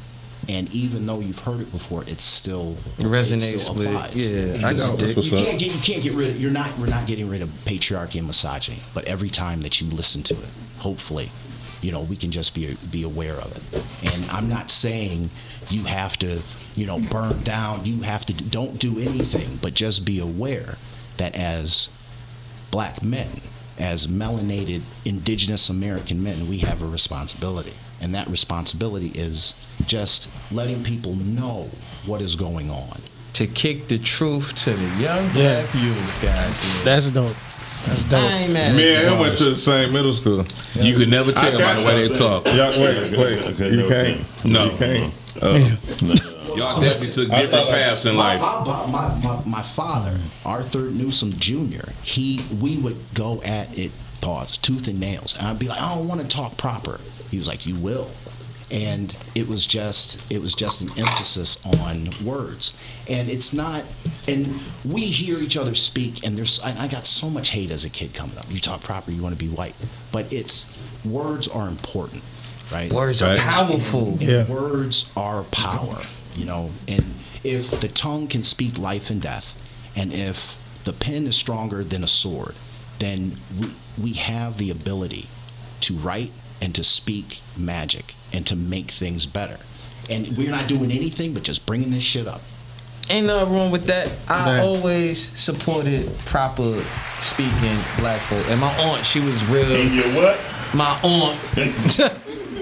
and even though you've heard it before, it still resonates still with. Yeah, I know. You can't get rid of. We're not getting rid of patriarchy and misogyny, but every time that you listen to it, hopefully, we can just be aware of it. And I'm not saying you have to, burn down. You have to don't do anything, but just be aware that as black men as melanated indigenous American men, we have a responsibility. And that responsibility is just letting people know what is going on. To kick the truth to the young black youth, guys. That's dope. That's dope. I ain't mad Me at and him went to the same middle school. You could never tell by the way they talk. Y'all, wait. You can't. No. You can't. Y'all definitely took different paths in life. My father, Arthur Newsom Jr., we would go at it, tooth and nails. And I'd be like, I don't want to talk proper. He was like, you will. And it was just an emphasis on words. And it's not, and we hear each other speak, and I got so much hate as a kid coming up. You talk proper, you want to be white. But words are important, right? Words are powerful. Yeah. Words are power, and if the tongue can speak life and death, and if the pen is stronger than a sword, then we have the ability to write and to speak magic and to make things better. And we're not doing anything but just bringing this shit up. Ain't nothing wrong with that. I always supported proper speaking black folk. And my aunt, she was real. And your what? My aunt.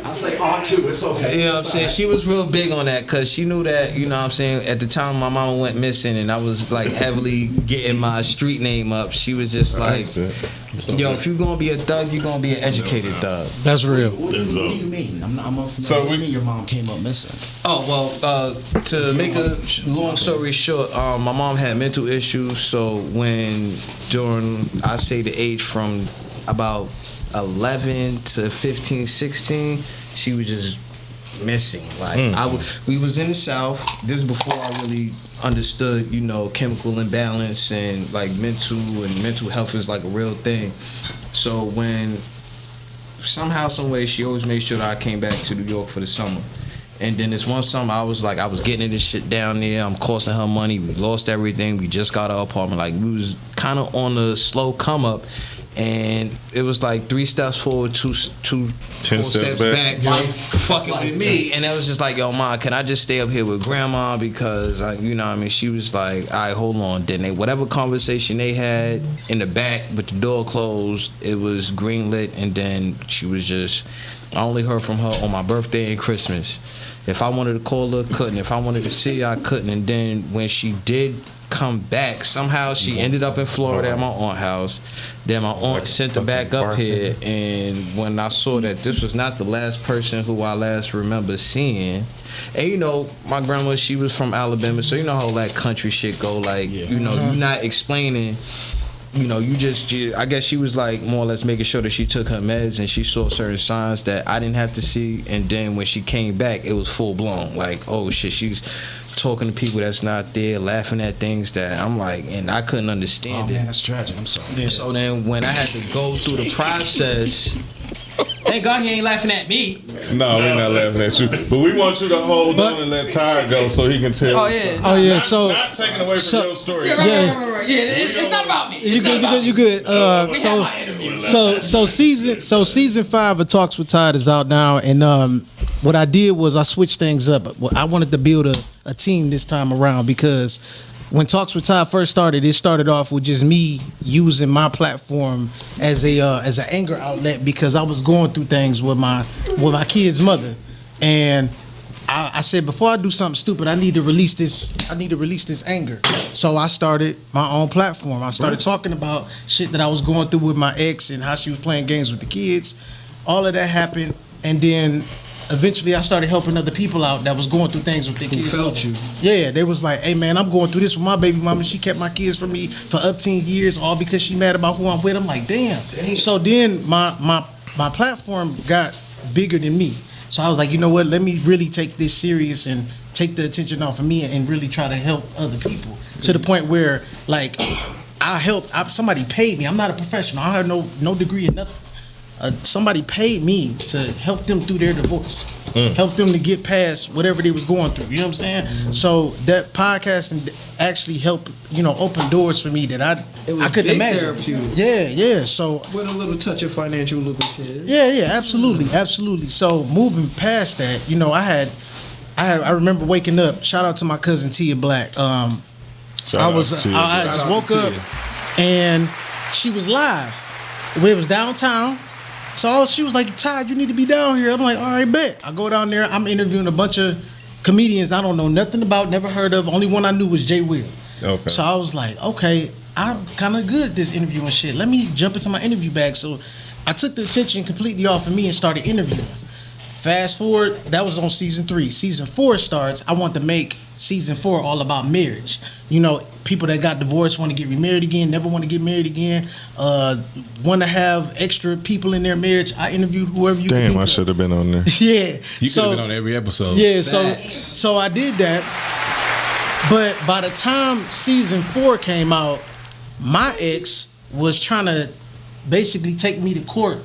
I say aunt too, it's okay. You know what I'm saying? She was real big on that because she knew that, you know what I'm saying, at the time my mama went missing and I was like heavily getting my street name up. She was just like, yo, if you're going to be a thug, you're going to be an educated thug. That's real. What do you mean? I'm unfamiliar. So What do you mean your mom came up missing? Oh, well, to make a long story short, my mom had mental issues. So during, I say the age from about 11 to 15, 16, she was just missing. Like we was in the South. This is before I really understood, chemical imbalance and like mental health is like a real thing. So when somehow, some way, she always made sure that I came back to New York for the summer. And then this one summer, I was getting into this shit down there. I'm costing her money. We lost everything. We just got our apartment. Like we was kind of on a slow come up. And it was like 3 steps forward, 10 steps back. Like, fucking with me. And it was just like, yo, Ma, can I just stay up here with Grandma? Because, she was like, all right, hold on. Then whatever conversation they had in the back with the door closed, it was greenlit. And then she was just, I only heard from her on my birthday and Christmas. If I wanted to call her, couldn't. If I wanted to see her, I couldn't. And then when she did come back, somehow she ended up in Florida at my aunt's house. Then my aunt sent her back up here, and when I saw that this was not the last person who I last remember seeing, and my grandma, she was from Alabama, so you know how that country shit go, like, you're not explaining, I guess she was like more or less making sure that she took her meds, and she saw certain signs that I didn't have to see, and then when she came back, it was full blown, like, oh shit, she's talking to people that's not there, laughing at things that I'm like, and I couldn't understand it. Man, that's tragic. I'm sorry. Yeah. So then when I had to go through the process, thank God he ain't laughing at me. No, we're not laughing at you. But we want you to hold on and let Ty go so he can tell. Oh yeah. Not taking away from your story. Right. Yeah, it's not about me. You good. So season 5 of Talks with Todd is out now, and what I did was I switched things up. I wanted to build a team this time around because when Talks with Todd first started, it started off with just me using my platform as an anger outlet because I was going through things with my kid's mother, and I said before I do something stupid, I need to release this anger. So I started my own platform. I started talking about shit that I was going through with my ex and how she was playing games with the kids. All of that happened, and then eventually I started helping other people out that was going through things with their kids. Who felt you? Yeah, they was like, hey man, I'm going through this with my baby mama. She kept my kids from me for up 10 years, all because she mad about who I'm with. I'm like, damn. So then my platform got bigger than me. So I was like, you know what, let me really take this serious and take the attention off of me and really try to help other people. To the point where, like, somebody paid me. I'm not a professional. I have no degree in nothing. Somebody paid me to help them through their divorce, help them to get past whatever they was going through. You know what I'm saying? So that podcasting actually helped, open doors for me that I couldn't imagine. Therapeutic. Yeah. So with a little touch of financial lucrative. Yeah, absolutely. So moving past that, I remember waking up. Shout out to my cousin Tia Black. I just woke up and she was live. it was downtown. So she was like, Todd, you need to be down here. I'm like, all right, bet. I go down there. I'm interviewing a bunch of comedians I don't know nothing about, never heard of. Only one I knew was Jay Will. Okay. So I was like, okay, I'm kind of good at this interviewing shit. Let me jump into my interview bag. So I took the attention completely off of me and started interviewing. Fast forward, that was on season 3. Season 4 starts. I want to make season 4 all about marriage. You know, people that got divorced want to get remarried again, never want to get married again, want to have extra people in their marriage. I interviewed whoever you could Damn, think I of. should have been on there. Yeah. You could have been on every episode. Yeah, so I did that. But by the time season 4 came out, my ex was trying to basically take me to court,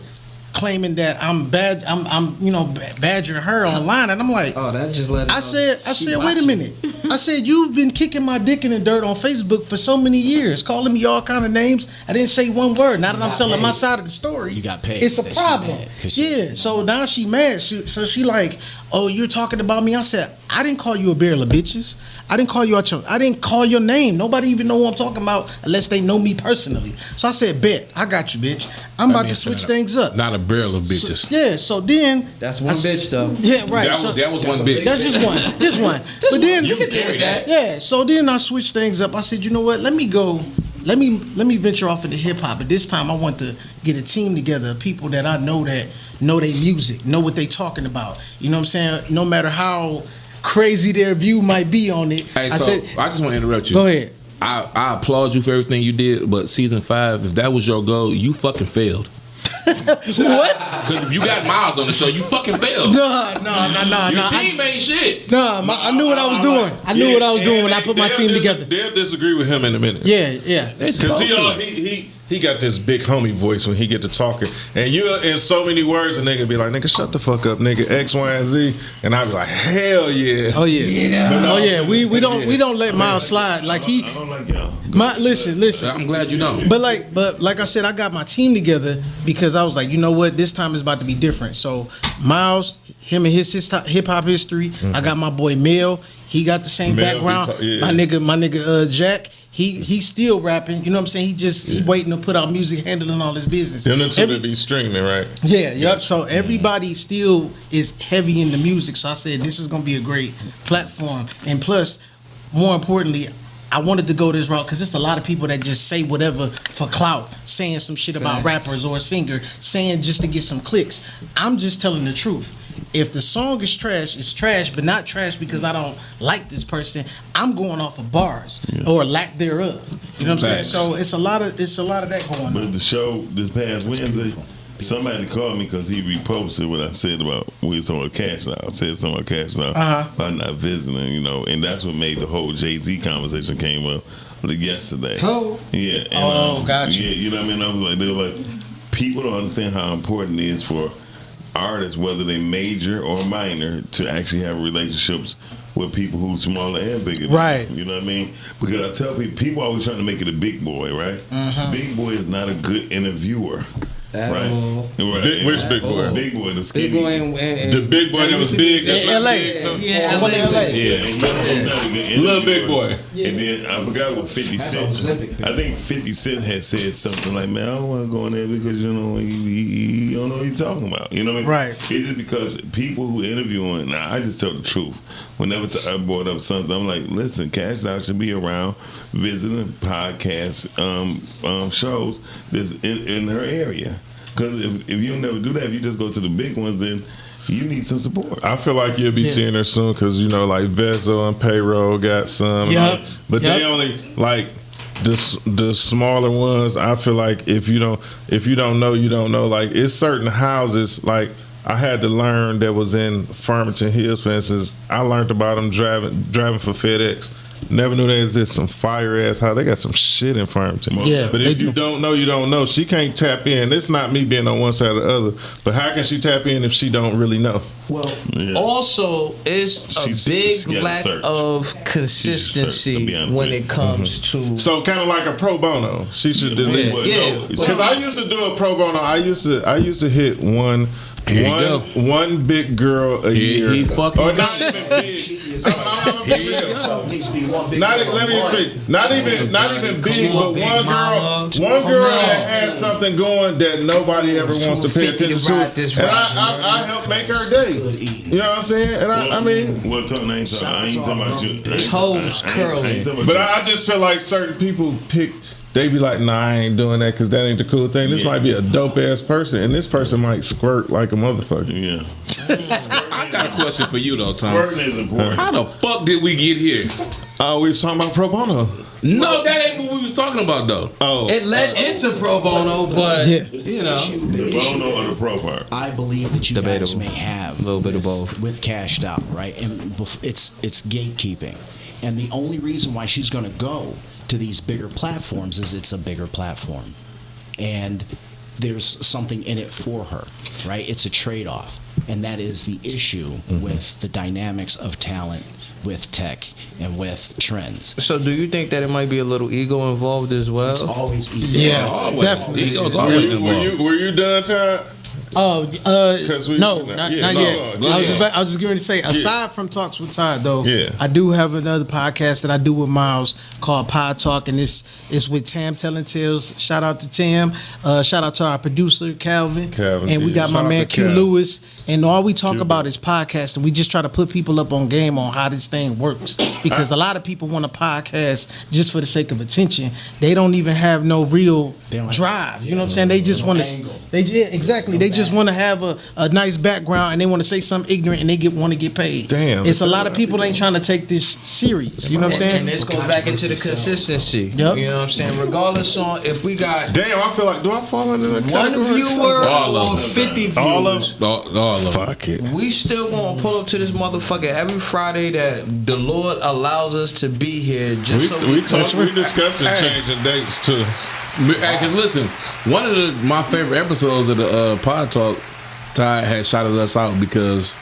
claiming that I'm badgering her online, and I'm like, Oh, that just let. I said, wait a minute. I said, you've been kicking my dick in the dirt on Facebook for so many years, calling me all kind of names. I didn't say one word. Now that I'm telling my side of the story, You got paid. it's a That she problem. mad, 'cause she- Yeah. So now she mad. So she like, oh, you're talking about me. I said, I didn't call you a barrel of bitches. I didn't call you out I didn't call your name. Nobody even know who I'm talking about unless they know me personally. So I said, bet, I got you, bitch. I'm about to switch things up. Not a barrel of bitches. Yeah, so then That's one bitch though. Yeah, right. That was one bitch. That's just one. Just one. But then You can carry that. Yeah. So then I switched things up. I said, you know what? Let me go. Let me venture off into hip hop. But this time I want to get a team together of people that I know that know their music, know what they talking about. You know what I'm saying? No matter how crazy their view might be on it. Hey, I so said, I just want to interrupt you. go ahead. I applaud you for everything you did, but season 5, if that was your goal, you fucking failed. What? Because if you got Miles on the show, you fucking failed. No. Your team ain't shit. I knew what I was doing. I knew what I was doing when I put my team together. They'll disagree with him in a minute. Yeah. Because he got this big homie voice when he get to talking, and you in so many words, a nigga be like, "Nigga, shut the fuck up, nigga." X, Y, and Z, and I be like, "Hell yeah!" Oh yeah. Oh yeah. We don't let Miles slide. Like he. I don't like y'all. Listen. I'm glad you don't. But like I said, I got my team together because I was like, you know what, this time is about to be different. So Miles, him and his hip hop history. I got my boy Mel. He got the same Mel background. My nigga Jack. He's still rapping. You know what I'm saying? He waiting to put out music, handling all his business. Them two to be streaming, right? Yeah, yep. So everybody still is heavy in the music. So I said this is gonna be a great platform. And plus, more importantly, I wanted to go this route because there's a lot of people that just say whatever for clout, saying some shit about rappers or a singer, saying just to get some clicks. I'm just telling the truth. If the song is trash, it's trash, but not trash because I don't like this person. I'm going off of bars or lack thereof. You know what I'm saying? So it's a lot of that going on. But the show this past Wednesday, somebody called me because he reposted what I said about Cash Out. I said something about Cash Out about not visiting, you know, and that's what made the whole Jay-Z conversation came up yesterday. Oh. Yeah. And, gotcha. Yeah, you know what I mean? I was like, they were like, people don't understand how important it is for artists, whether they major or minor, to actually have relationships with people who smaller and bigger. Right. You know what I mean? Because I tell people always trying to make it a big boy, right? Big boy is not a good interviewer. Right. Which big boy? Big boy, the skinny. The big boy that was big. In LA. Yeah, LA. Yeah. Little big boy. And then I forgot what 50 Cent. I think 50 Cent had said something like, "Man, I don't want to go in there because you know he don't know what he's talking about." You know what I mean? Right. It's just because people who interviewing. Now I just tell the truth. Whenever I brought up something, I'm like, listen, Cash Out should be around visiting podcast shows that's in her area. Because if you never do that, if you just go to the big ones, then you need some support. I feel like you'll be seeing her soon because you know, like Vezo and Payroll got some. But they only like the smaller ones. I feel like if you don't know, you don't know. Like it's certain houses like. I had to learn that was in Farmington Hills, for instance. I learned about them driving for FedEx. Never knew there existed some fire ass house. They got some shit in Farmington. Yeah, but if you don't know, you don't know. She can't tap in. It's not me being on one side or the other. But how can she tap in if she don't really know? Well, also it's a big gotta lack search. of consistency when it comes to. So kind of like a pro bono. She should delete. Because I used to do a pro bono. I used to hit one big girl a year. He fucking. Or not even big. Not even big, but one girl that had something going that nobody ever wants to pay attention to, and I helped make her day. You know what I'm saying? And I mean, well, I ain't talking about you. Toes curling. But I just feel like certain people pick. They be like, nah, I ain't doing that because that ain't the cool thing. This might be a dope ass person, and this person might squirt like a motherfucker. Yeah. I got a question for you though, Tom. Squirting is important. How the fuck did we get here? Oh, we was talking about pro bono. No, that ain't what we was talking about though. Oh, it led into pro bono, but you know, the bono or the pro part. I believe that you guys may have a little bit of both with Cashed Out, right? And it's gatekeeping, and the only reason why she's going to go to these bigger platforms is it's a bigger platform, and there's something in it for her, right? It's a trade-off, and that is the issue with the dynamics of talent, with tech, and with trends. So do you think that it might be a little ego involved as well? It's always ego. Yeah, definitely. Ego's always involved. Were you done, Todd? Oh, no, not yet. Go I ahead. was just going to say, aside from Talks with Todd, though, Yeah. I do have another podcast that I do with Miles called Pod Talk, and it's with Tam Telling Tales. Shout out to Tam. Shout out to our producer, Calvin. And we got Shout my out man, to Q Cal. Lewis. And all we talk about is podcasting. We just try to put people up on game on how this thing works. Because a lot of people want a podcast just for the sake of attention. They don't even have no real drive. You know what I'm saying? They just want to. Exactly. They just want to have a nice background, and they want to say something ignorant, and they want to get paid. Damn. It's a lot of people ain't trying to take this serious. You know what I'm saying? And this goes back into the consistency. Yep. You know what I'm saying? Regardless on if we got Damn, I feel like, do I fall into the one category? viewer All of or them. 50 viewers, All of All of them. Fuck it. we still gonna pull up to this motherfucker every Friday that the Lord allows us to be here. Just We discussing changing dates too. Hey, 'cause listen, one of my favorite episodes of the Pod Talk, Ty had shouted us out because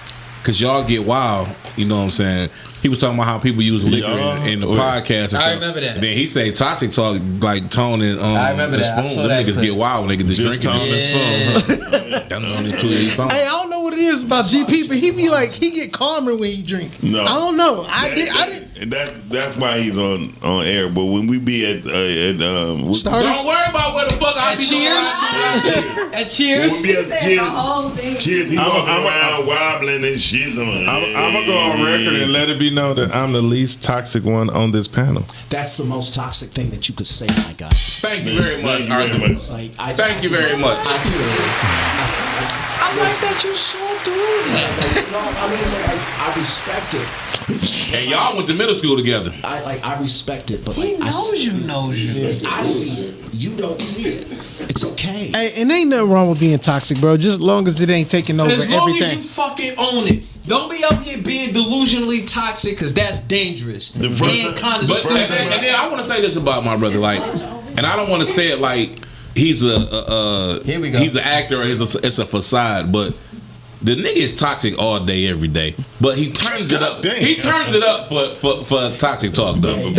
y'all get wild. You know what I'm saying? He was talking about how people use liquor in the podcast. And stuff. remember that. And then he say Toxic Talk like Tone and I remember and that. I Spoon. saw Them that niggas clip. get wild when they get Just drinking. Tone and Spoon. Them the only two he's talking Hey, I don't know what it is about GP, but he be like, he get calmer when he drink. No. I don't know. I didn't. And that's why he's on air. But when we be at Starters? Don't worry about where the fuck I be. At Cheers. when we be at Cheers, he walking around wobbling and shit. I'm gonna go on record and let it be known that I'm the least toxic one on this panel. That's the most toxic thing that you could say, my guy. Thank you very much. Like, Thank you very much. I like that you saw through that. No, I mean, I respect it. And y'all went to middle school together. I respect it, but He like, knows you. I see it. You don't see it. It's okay. Hey, and ain't nothing wrong with being toxic, bro. Just as long as it ain't taking over As long everything. as you fucking own it. Don't be up here being delusionally toxic, because that's dangerous. And kind of But stupid. and then I want to say this about my brother, like, and I don't want to say it like he's Here we go. he's an actor or it's a facade, but the nigga is toxic all day, every day. But he turns it up. He turns it up for Toxic Talk though. And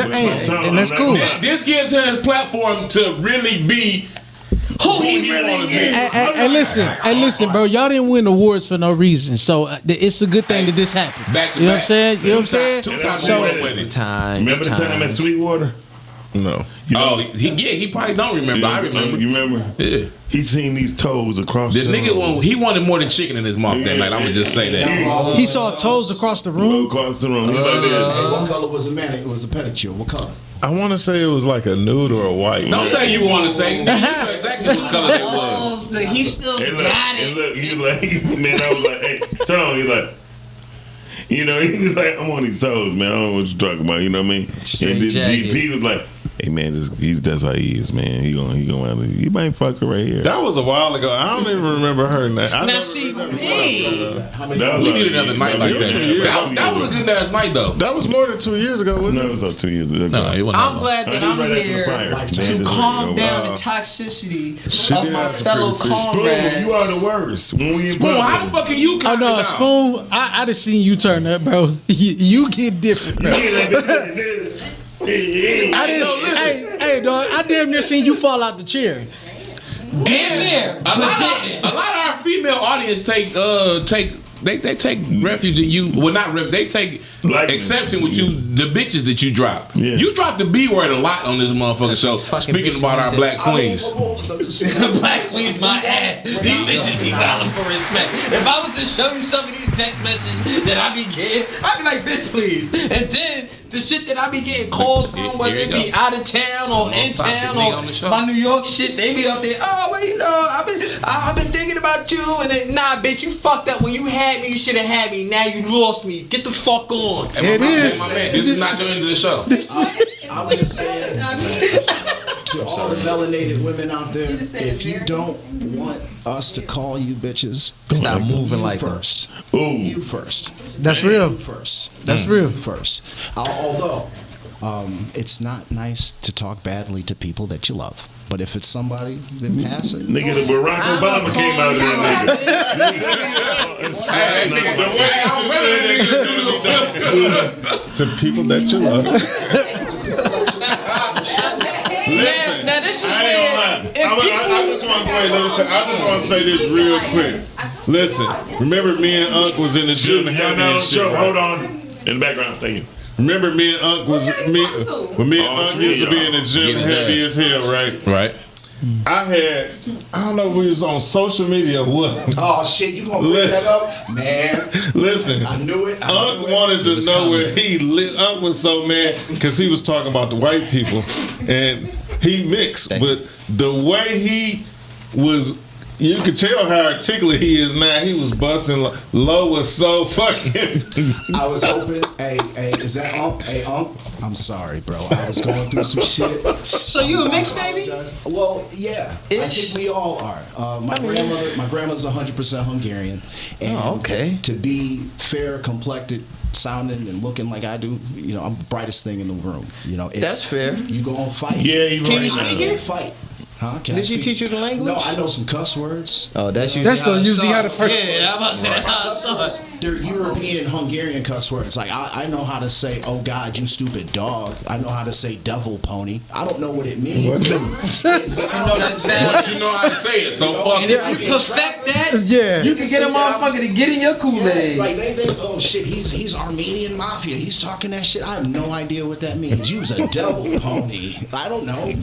that's cool. This gives him his platform to really be who he really is. And listen, bro. Y'all didn't win awards for no reason, so it's a good thing that this happened. Back to You know what I'm back. saying? You know what I'm saying? Two-time So winning. Remember the time at Sweetwater? No. Oh, he probably don't remember. I remember. You remember? Yeah. He seen these toes across This the nigga, he wanted more than chicken in his mouth that night. I'm gonna just say that. he saw toes across the room. across the room. He like this. Hey, what color was the man? It was a pedicure. What color? I want to say it was like a nude or a white. Don't say you want to say. You know exactly what color it was. He still And look, got and it. look, he like, man, I was like, hey, Tone, he like, you know, he was like, I'm on these toes, man. I don't know what you're talking about, you know what I mean? Straight and then jacket. GP was like, hey man, that's how he is, man. He might fuck her right here. That was a while ago. I don't even remember her name. Now see me. We need another night like that. That was a good ass night though. That was more than 2 years ago, wasn't No, it? it was about 2 years ago. No, it wasn't. I'm glad that I'm right after the here fire. to calm down the toxicity of my fellow Spoon, comrades. you are the worst. When we in Spoon, how the public. fuck are you? Oh no, down? Spoon! I just seen you turn up, bro. You get different, bro. I didn't. Hey, dog! I damn near seen you fall out the chair. Damn near. A lot of our female audience take refuge in you. Well, not refuge. They take exception with you. The bitches that you drop. Yeah. You drop the B word a lot on this motherfucking show. Speaking about our black queens. Black queens, my ass. These bitches be valid for respect. If I was to show you some of these text messages that I be getting, I'd be like, bitch, please. And then the shit that I be getting calls from, whether it be out of town or in town or my New York shit, they be up there. Oh, well, you know, I've been thinking about you, and then, nah, bitch, you fucked up. When you had me, you should have had me. Now you lost me. Get the fuck on. Hey, my man, this is not your end of the show. I'm just saying to all the melanated women out there, if you don't want us to call you bitches, Stop moving like first. Ooh. You first. That's real. You first. That's real. First. Although it's not nice to talk badly to people that you love. But if it's somebody, then pass it. Nigga, the Barack Obama came out of that nigga. To people that you love. Listen, now this is I just want to say this real quick. Listen, remember me and Unc was in the gym heavy and shit, right? Hold on. In the background, thank you. Remember me and Unc when me and Unc used to be in the gym heavy as hell, right? Right. I don't know if we was on social media or what. Oh shit, you gonna bring that up? Man. Listen. I knew it. Unc wanted to know where he lived. Unc was so mad because he was talking about the white people and he mixed, but the way he was, you could tell how articulate he is now. He was busting. Low was so fucking. I was open. Hey, is that Unc? Hey, Unc. I'm sorry, bro. I was going through some shit. So you a mixed baby? Well, yeah. I think we all are. My grandmother's 100% Hungarian. And okay. To be fair complected, sounding and looking like I do, you know, I'm the brightest thing in the room. You know, That's fair. You go and fight. Yeah, you Can you speak it? Fight. Huh? Did she teach you the language? No, I know some cuss words. Oh, that's usually That's usually how the first. Yeah, I'm about to say that's how it starts. They're European Hungarian cuss words. Like I know how to say, "Oh God, you stupid dog." I know how to say "devil pony." I don't know what it means. But you know that's But you know how to say it, so fuck And if you perfect that, Yeah. you can get a motherfucker to get in your Kool-Aid. Like they think, oh shit, he's Armenian mafia. He's talking that shit. I have no idea what that means. Use a devil pony. I don't know.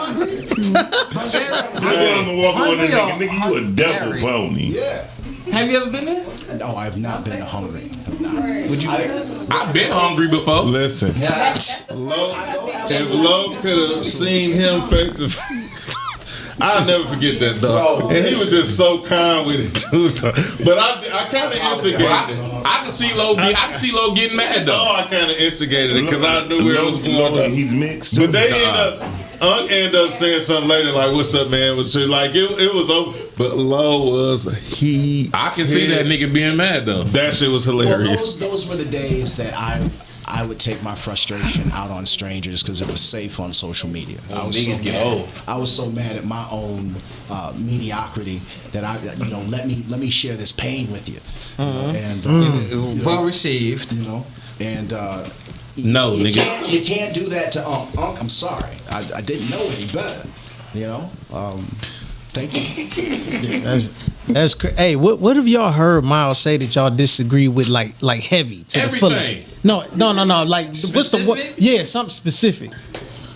I'm gonna walk on that nigga, you a devil pony. Yeah. Have you ever been there? No, I've not been to Hungary. Would you? I've been hungry before. Listen, if Low could have seen him face to face, I'll never forget that dog. Bro, and he was just so kind with it too. But I kind of instigated it. I can see Low getting mad though. I kind of instigated it because I knew where it was going. He's mixed. But they ended up saying something later like, "What's up, man?" It was like it was over. But Low was I can see that nigga being mad though. That shit was Well, hilarious. those were the days that I would take my frustration out on strangers because it was safe on social media. I was so mad at my own mediocrity that let me share this pain with you. And Well received. you know, and No, you nigga. you can't do that to Unc. Unc, I'm sorry. I didn't know any better. You know. Thank you. That's hey, what have y'all heard Miles say that y'all disagree with like heavy to Everything. the fullest? No. Like what's the what? Specific? Yeah, something specific.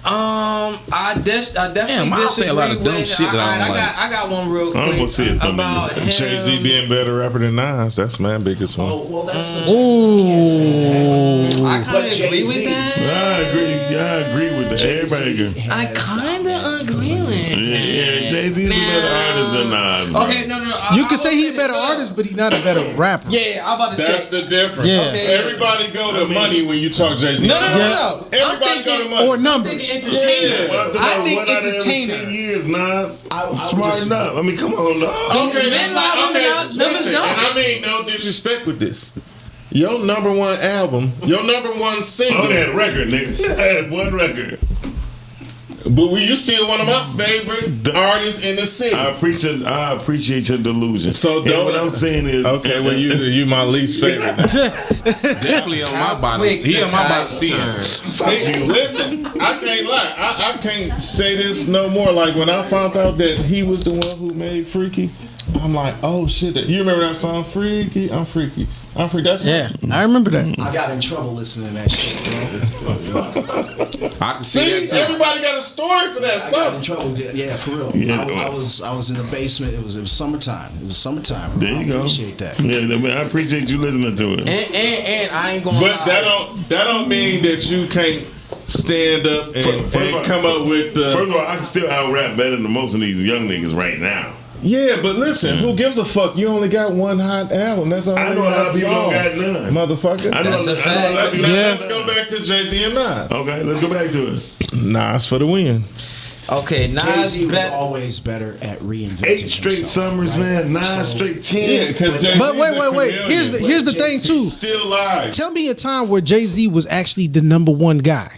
I definitely Damn, I say disagree a lot of dumb with. shit that I don't like. I got one real quick I'm gonna say something. about him. Jay-Z being better rapper than Nas. That's my biggest one. Oh well, that's such Ooh. I kind But of agree with Jay-Z. that. I agree with that. Everybody agree. I kind of agree with Yeah, Jay-Z's a better artist Nas. Okay, no. You can say he's a better artist, but he's not a better rapper. Yeah, I'm about to That's say. the difference. Yeah. Okay. Everybody go to money when you talk Jay-Z. No. Everybody go to money. Or numbers. Entertainment. I think What out of every 10 entertainer. years, Nas? I would Smart just- enough. I mean, come on, dog. Okay, that's not okay. Numbers Listen, don't. and I mean no disrespect with this. Your number one album, your number one I single, only had a record, nigga. I had one record. but you still one of my favorite artists in the city. I appreciate your delusion. So And don't- what I'm saying is, Okay, well you my least favorite. Definitely on my bottom. He on my bottom seat. Hey, listen, I can't lie. I can't say this no more. Like when I found out that he was the one who made Freaky, I'm like, oh shit. You remember that song, Freaky? I'm Freaky. I'm Freaky. That's Yeah, I remember that. I got in trouble listening to that shit, bro. I can see See, that too. everybody got a story for that I got in song. trouble. Yeah, for real. Yeah. I was in the basement. It was summertime. It was summertime. there I you go. appreciate that. Yeah, I mean, I appreciate you listening to it. And I ain't gonna But lie. that don't mean that you can't stand up and, First of all- and come up with the. First of all, I can still out rap better than most of these young niggas right now. Yeah, but listen, who gives a fuck? You only got one hot album. That's all. I know a lot of people don't got none. Motherfucker. I know a lot of people. Let's go back to Jay-Z and Nas. Okay, let's go back to it. Nas for the win. Okay, Nas Jay-Z was bet. always better at reinventing 8 straight himself, summers, right? man. 9 So- straight 10. Yeah, because Jay-Z. But wait. Here's the thing too. Still live. Tell me a time where Jay-Z was actually the number one guy.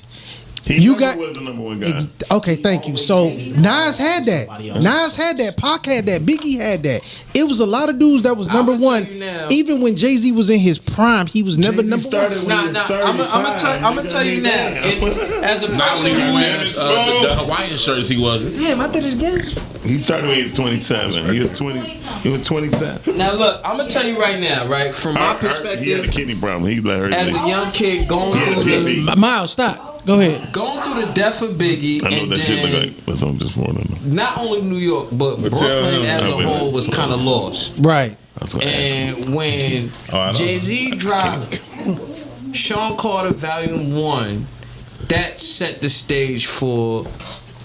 He You never got- was the number one guy. Okay, thank you. So Nas had that. Nas had that. Pac had that. Biggie had that. It was a lot of dudes that was number I'ma tell one. you now. Even when Jay-Z was in his prime, he was never Jay-Z number started one. when he was I'm gonna 35, tell you now. nigga. As a Not when he person was who, wearing the Hawaiian shirts, he wasn't. damn, I did it again. He started when he was 27. He was 20. He was 27. Now look, I'm gonna tell you right now, right from my He had a perspective, kidney problem. He let her. as a young kid going Yeah, through the PP. Miles, stop. Go ahead. death of Biggie, I know and that shit look then like, but I'm just warning them. not only New York but tell Brooklyn him. as a Oh, wait, whole wait. was kind of lost. Right. That's what I asked him. And when I know. Jay-Z dropped Sean Carter Volume 1, that set the stage for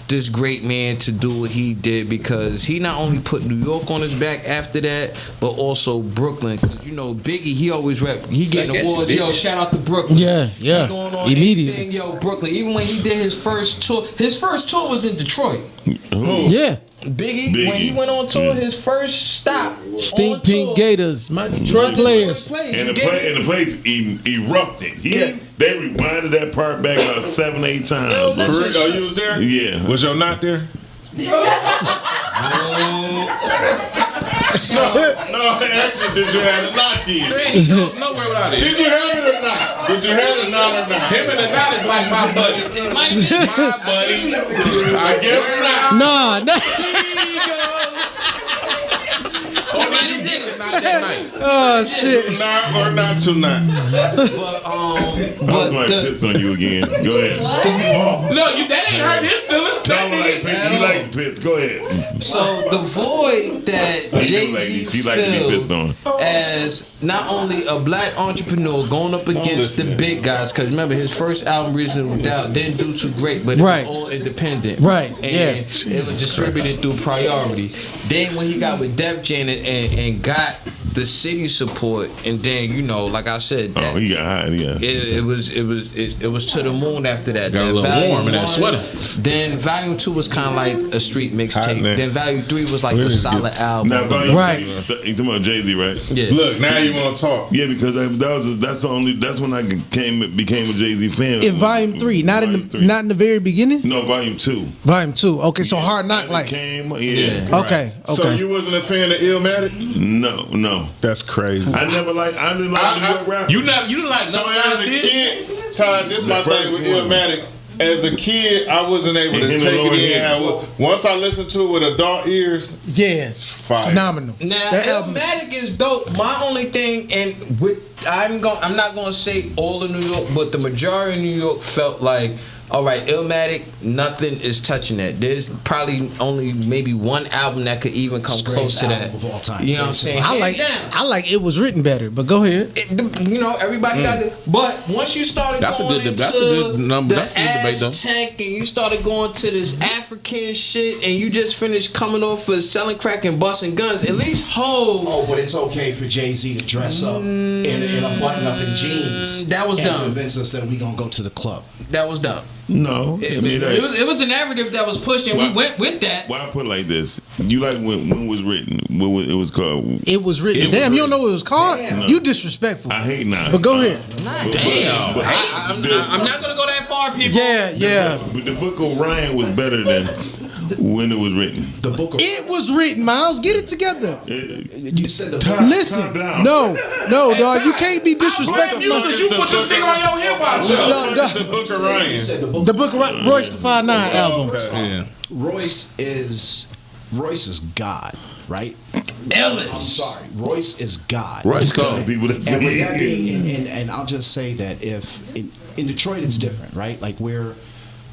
this great man to do what he did, because he not only put New York on his back after that, but also Brooklyn. Because you know Biggie, he always rep. He getting Back at you, awards. bitch. Yo, shout out to Brooklyn. Yeah. He going on Immediately. anything, yo, Brooklyn. Even when he did his first tour was in Detroit. Yeah. Biggie, when he went on tour, his first stop. Stink on Pink tour, Gators, my Detroit players. And the place erupted. They rewinded that part back about 7-8 times. Yo, bro. For real? Oh, you was there? Yeah. Was your not there? No, actually, did you have a knot then? He goes nowhere without it. Did you have it or not? Did you have a knot or not? Him and the knot is like my buddy. My buddy. I guess not. Nah. He did it. Not that night. Oh shit. Not or not tonight. But I was like piss on you again. Go ahead. No, that ain't hurt his feelings. That nigga. You like to piss. Go ahead. so the void that He like to be pissed Jay-Z on. as not only a black entrepreneur going up against the big guys, because remember his first album Reasonable Doubt didn't do too great, but it Right. was all independent, Right, And yeah. it was distributed through Priority. Then when he got with Def Jam and got the city support, and then you know, like I said, Oh, he got hot. Yeah. it was to the moon after that. Got a Then little Volume warm in that 1, sweater. Then Volume 2 was kind of like a street mixtape. man. Then Volume 3 was like a Really solid album. Now, Volume Right. You talking about Jay-Z, right? Yeah. Look, now you want to talk. Yeah, because that's when I became a Jay-Z fan. In volume 3, not in the very beginning. No, volume 2. Volume 2. Okay, so Hard Knock Life. Yeah. Okay. So Okay. you wasn't a fan of Illmatic? No. That's crazy. I didn't like New York rap. You didn't like So no as a kid, Todd, this is my thing with Illmatic. As a kid, I wasn't able to And him take and Lauryn it in. Hill. Once I listened to it with adult ears, Yeah. fire. Phenomenal. Now, That album is Illmatic is dope. My only thing, and I'm not gonna say all of New York, but the majority of New York felt like All right, Illmatic, nothing is touching that. There's probably only maybe one album that could even come close to that. Of all time. You know what I'm saying? I like It Was Written better, but go ahead. Everybody got it. But once you started That's a going good- into that's a good number. the That's a good debate, though. Aztec and you started going to this African shit and you just finished coming off of selling crack and busting guns, at least hold. Oh, but it's okay for Jay-Z to dress up in a button-up and jeans. That was and dumb. Convince us that we gonna go to the club. That was dumb. No, It was a narrative that was pushed, and we went with that. Why I put it like this? You like when was written? It was called. It Was Written. It Damn, Was you don't know what it was called? Damn. You disrespectful. I hate now. But go ahead. Damn. I'm not gonna go that far, people. Yeah. But the book of Ryan was better than when it was written. The book of It was written, Miles. Get it together. You said the Listen. calm down. No, dog. You can't be disrespectful. You put the thing on your hip hop show. No. The Book of Ryan. The Book of Royce the 5'9" album. Yeah. Royce is God, right? Ellis. I'm sorry, Royce is God. Royce Tell Cole. people that And with that being, and I'll just say that if in Detroit it's different, right? Like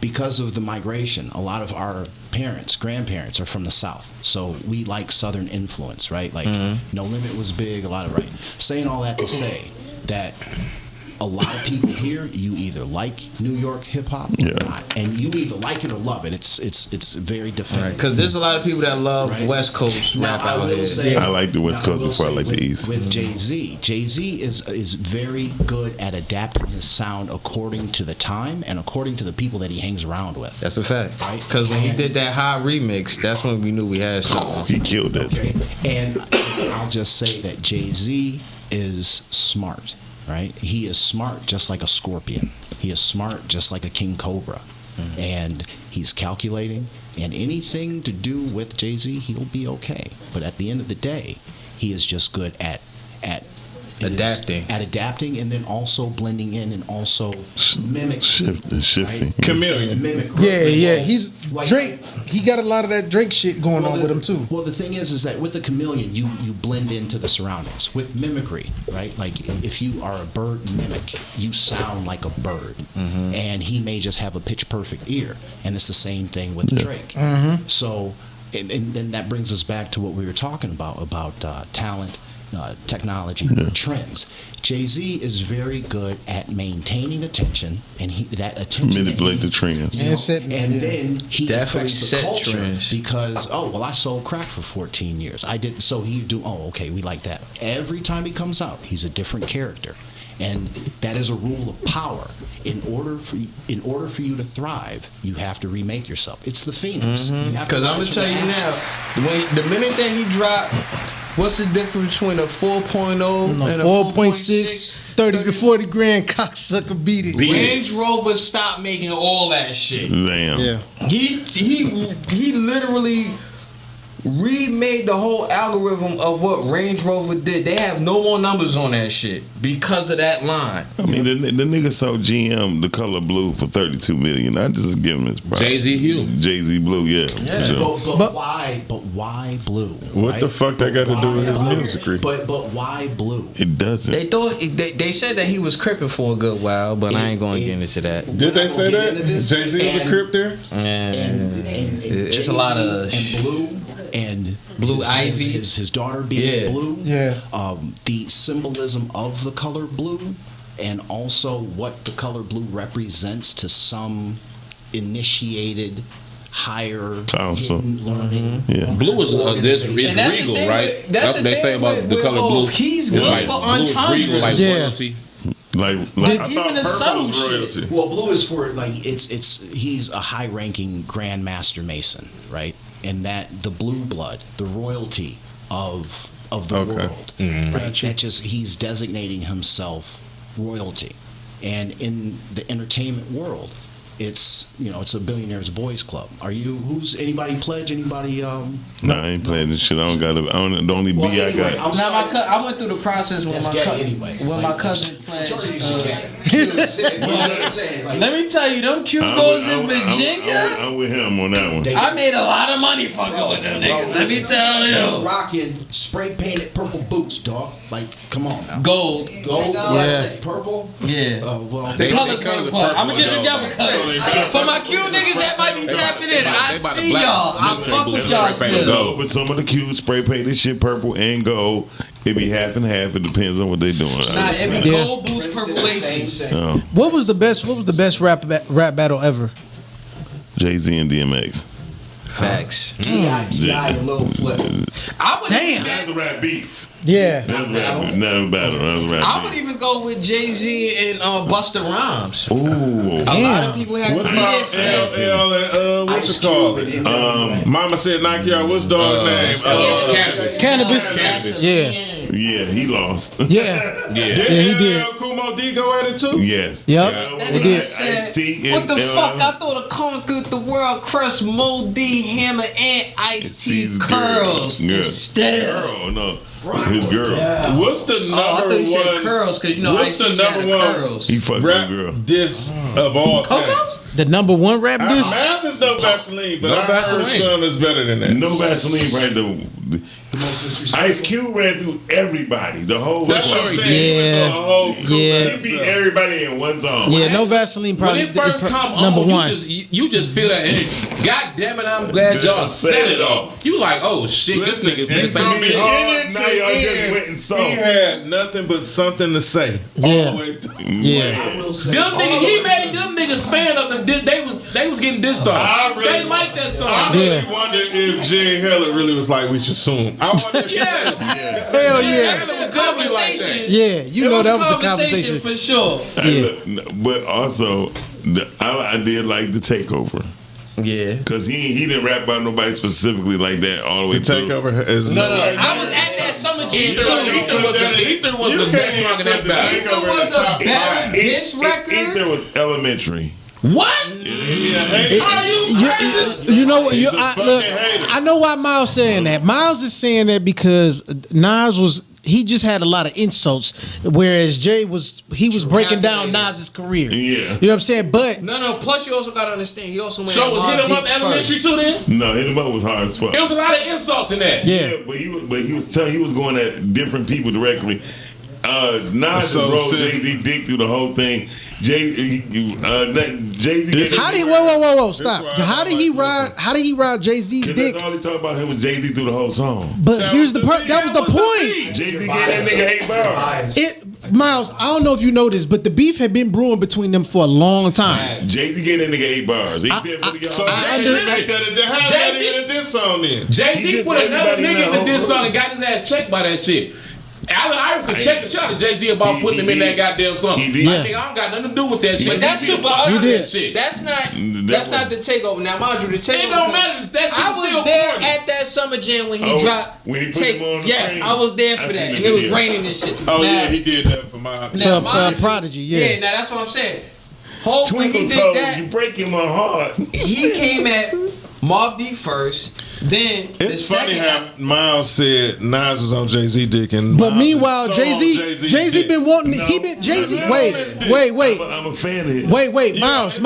because of the migration, a lot of our parents, grandparents are from the South, so we like Southern influence, right? Like No Limit was big, a lot of Saying all that to say that a lot of people here, you either like New York hip hop or not, and you either like it or love it. It's very definitive. Because there's a lot of people that love Right. West Coast rap I out will here. say- I like the West now, I Coast will before I say like the East. With Jay-Z is very good at adapting his sound according to the time and according to the people that he hangs around with. That's a fact. Right. Because when he did that high remix, that's when we knew we had something. He killed that. Okay, and I'll just say that Jay-Z is smart, right? He is smart just like a scorpion. He is smart just like a king cobra. And he's calculating, and anything to do with Jay-Z, he'll be okay. But at the end of the day, he is just good at adapting and then also blending in and also mimicking. Shifting. Chameleon. Yeah. He's Drake. He got a lot of that Drake shit going on with him too. Well, the thing is that with the chameleon, you blend into the surroundings. With mimicry, right? Like if you are a bird mimic, you sound like a bird, and he may just have a pitch perfect ear, and it's the same thing with Drake. So, and then that brings us back to what we were talking about talent. Technology, trends. Jay-Z is very good at maintaining attention, and that attention Manipulate the trends. and then he Definitely affects the set culture trends. because I sold crack for 14 years. I did so he do okay, we like that. Every time he comes out, he's a different character. And that is a rule of power. In order for you to thrive, you have to remake yourself. It's the Phoenix. Because I'm going to tell you now, the minute that he dropped, what's the difference between a 4.0 and a 4.6, 30 to 40 grand cocksucker beat it. Range Rover stopped making all that shit. Damn. Yeah. He literally remade the whole algorithm of what Range Rover did. They have no more numbers on that shit because of that line. I mean, the nigga sold GM the color blue for $32 million. I just give him his price. Jay-Z Hue. Jay-Z blue, yeah. For sure. But why blue? What the fuck that got to do with his music? But why blue? It doesn't. They said that he was cripping for a good while, but I ain't going to get into that. Did they say that? Jay-Z was a crip there? And It's a lot of and blue and Blue Ivy. his daughter being blue. Yeah. The symbolism of the color blue, and also what the color blue represents to some initiated higher Council. hidden learning. Yeah. Blue is regal, right? That's what they say about the color blue. He's It's good like for blue is regal, like Yeah. royalty. Like Even I thought the purple subtle was shit. royalty. Well, blue is for like he's a high-ranking Grandmaster Mason, right? And that the blue blood, the royalty of the world, right? That just he's designating himself royalty, and in the entertainment world, it's it's a billionaires boys club. Who's anybody pledge anybody? Nah, I ain't playing this shit. I don't got it. The only Well, B I anyway, got. I'm sorry. I went through the process when That's my gay cousin anyway. when Like, my cousin pledged. majority of these are gay. Let me tell you, them cute boys in Virginia. I'm with him on that one. I made a lot of money fucking with them niggas. Let me tell you. Rocking spray painted purple boots, dog. Like, come on now. Gold. I said purple. Yeah. Well, The colors purple. I'm gonna get together because for my cute niggas that might be tapping in, I see y'all. I fuck with y'all still. Go with some of the cute spray painted shit purple and gold. It be half and half. It depends on what they doing. Nah, it be gold boots, purple laces. What was the best rap battle ever? Jay-Z and DMX. Facts. T.I. and Lil Flip. Damn. That's a rap beef. Yeah. That's a rap beef. Not a battle. That's a rap I beef. would even go with Jay-Z and Busta Rhymes. Ooh. A lot of people have What to about LL and what you call it? Mama said knock you out. What's dog name? Cannabis. Yeah. Yeah, he lost. Yeah. Yeah. he did. Kumo D go at it too? Yes. Yep. He did. Ice-T What and, the fuck? I thought I conquered the world, crushed Mo D, Hammer, and Ice-T Ice-T's curls girl. instead. Girl, no. His girl. What's the Oh, I number thought you said one? curls because you know What's the Ice-T had number the one curls. He fucked rap with girl. diss of all time? Coco? The number one rap diss. Mine's is no Vaseline, but No I heard Vaseline. some is better than that. No Vaseline right though. Ice Cube ran through everybody. The whole That's what I'm song. saying. He went through a whole crew Yeah. of He beat stuff. everybody in one song. Yeah, no Vaseline When probably it first come number on, one. you just feel that energy. God damn it, I'm glad y'all set it off. You like, oh shit, this Listen, nigga and this from nigga beginning hard. to Now y'all just end, went and saw. he had nothing but something to say. Yeah. All the way through. Yeah. Them niggas, he made them niggas fan of the they was getting dissed I off. really- They like that I song. really Yeah. wonder if Jay Heller really was like, we should sue him. I wonder if Yes. Hell yeah. Like Conversation. Yeah, you It know was that a was the conversation. for sure. But also, I did like the takeover. Yeah. Cause he didn't rap about nobody specifically like that all the way the through. takeover is No, I was at that summer jam Ether was You the can't best song in even that put the battle. takeover It was in the a top battle five. diss record. Ether was elementary. What? You know what? He's a Look, fucking hater. I know why Miles saying that. Miles is saying that because Nas he just had a lot of insults, whereas Jay was breaking down Nas's career. Yeah. You know what I'm saying? But No. Plus, you also gotta understand. He also went. So was Hit 'em Up Deep elementary first. too then? No, Hit 'em Up was hard as fuck. There was a lot of insults in that. yeah, But he was telling he was going at different people directly. Nas just So, rolled sis- Jay-Z dick through the whole thing. Jay-Z. whoa, stop. How did he ride Jay-Z's dick? That's all he talked about him was Jay-Z through the whole song. But here's the that was the point. Jay-Z gave that nigga 8 bars. Miles, I don't know if you know this, but the beef had been brewing between them for a long time. Jay-Z gave that nigga 8 bars. He said for the So y'all. Jay under- like that. How that even a diss song then? He Jay-Z just put another everybody in nigga that in this whole- song and got his ass checked by that shit. Allen Iverson checked the shot at Jay-Z about He- putting him he in that did. goddamn song. He did. My Yeah. nigga, I don't got nothing to do with that shit. But that's He super ugly did. that shit. That's not. That That's was- not the takeover. Now, mind you, the takeover. It don't matter. That shit I was was still there corny. at that summer jam when he Oh, dropped. when he put him on the Yes, screen. I was there I for that, seen and the it was video. raining and shit. Oh Now- yeah, he did that for my. Now, mind you- Prodigy, yeah. Yeah, now that's what I'm saying. Hope when he Twinkle did toes, that, you breaking my heart. he came at Mobb Deep first. Then It's the funny second how Miles said Nas was on Jay-Z dick, and But Miles meanwhile, is so on Jay-Z dick. been wanting No. he been Jay-Z No. wait. I'm a fan of it. Wait, Miles.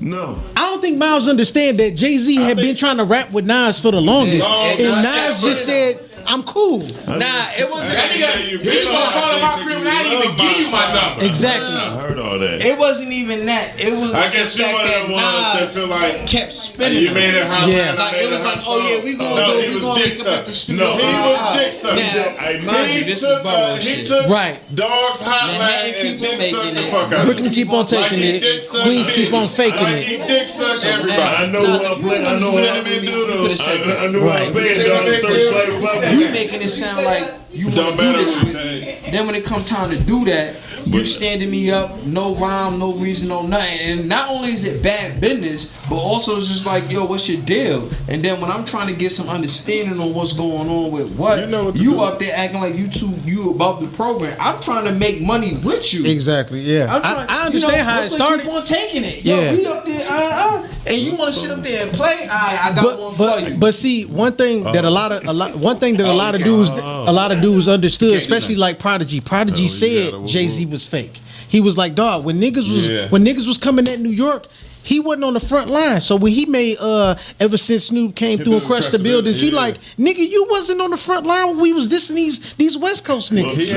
No. I don't think Miles understand that Jay-Z had been trying to rap with Nas for the longest. Yeah, And yeah, Nas just said, I'm cool. Nah, it wasn't. That nigga, you he been gonna on call my him my dick, crib you and I didn't even love give you my my number. Exactly. I heard all that. It wasn't even that. It was I guess the you fact one of that them ones that Nas feel like kept spinning. you made it hot. Yeah. Like it was like, oh yeah, we gonna No, do he it. We was gonna dick make up at the sucking. studio. No, he was dick sucking. Now, mind you, He this is took, Burrow he shit. took Right. Dogs Hotline Manhattan and keep on dick making sucked the it. fuck out of Brooklyn him. keep on taking he it. dick sucked Queens keep on bitches. faking Like it. he dick sucked So everybody. now- I know Nah, what if I'm you playing. I know understand what me, I'm you could've said that. I know what I'm playing. Dog. First flight of my You making it sound like you Don't want to do matter this what with you me. say. Then when it come time to do that, you standing me up, no rhyme, no reason, no nothing. And not only is it bad business, but also it's just like, yo, what's your deal? And then when I'm trying to get some understanding on what's going on with what, You know what to you do. up there acting like you above the program. I'm trying to make money with you. Exactly, yeah. I'm trying, I understand how it Brooklyn started. Keep on taking it. Yo, Yeah. we up there, and you want to sit up there and play? I got one for you. But see, one thing that a lot of dudes understood, especially like Prodigy. Prodigy said Jay-Z was fake. He was like, dog, when niggas was coming at New York, he wasn't on the front line. So when he made ever since Snoop came through and crushed the buildings, he like, nigga, you wasn't on the front line when we was dissing these West Coast niggas.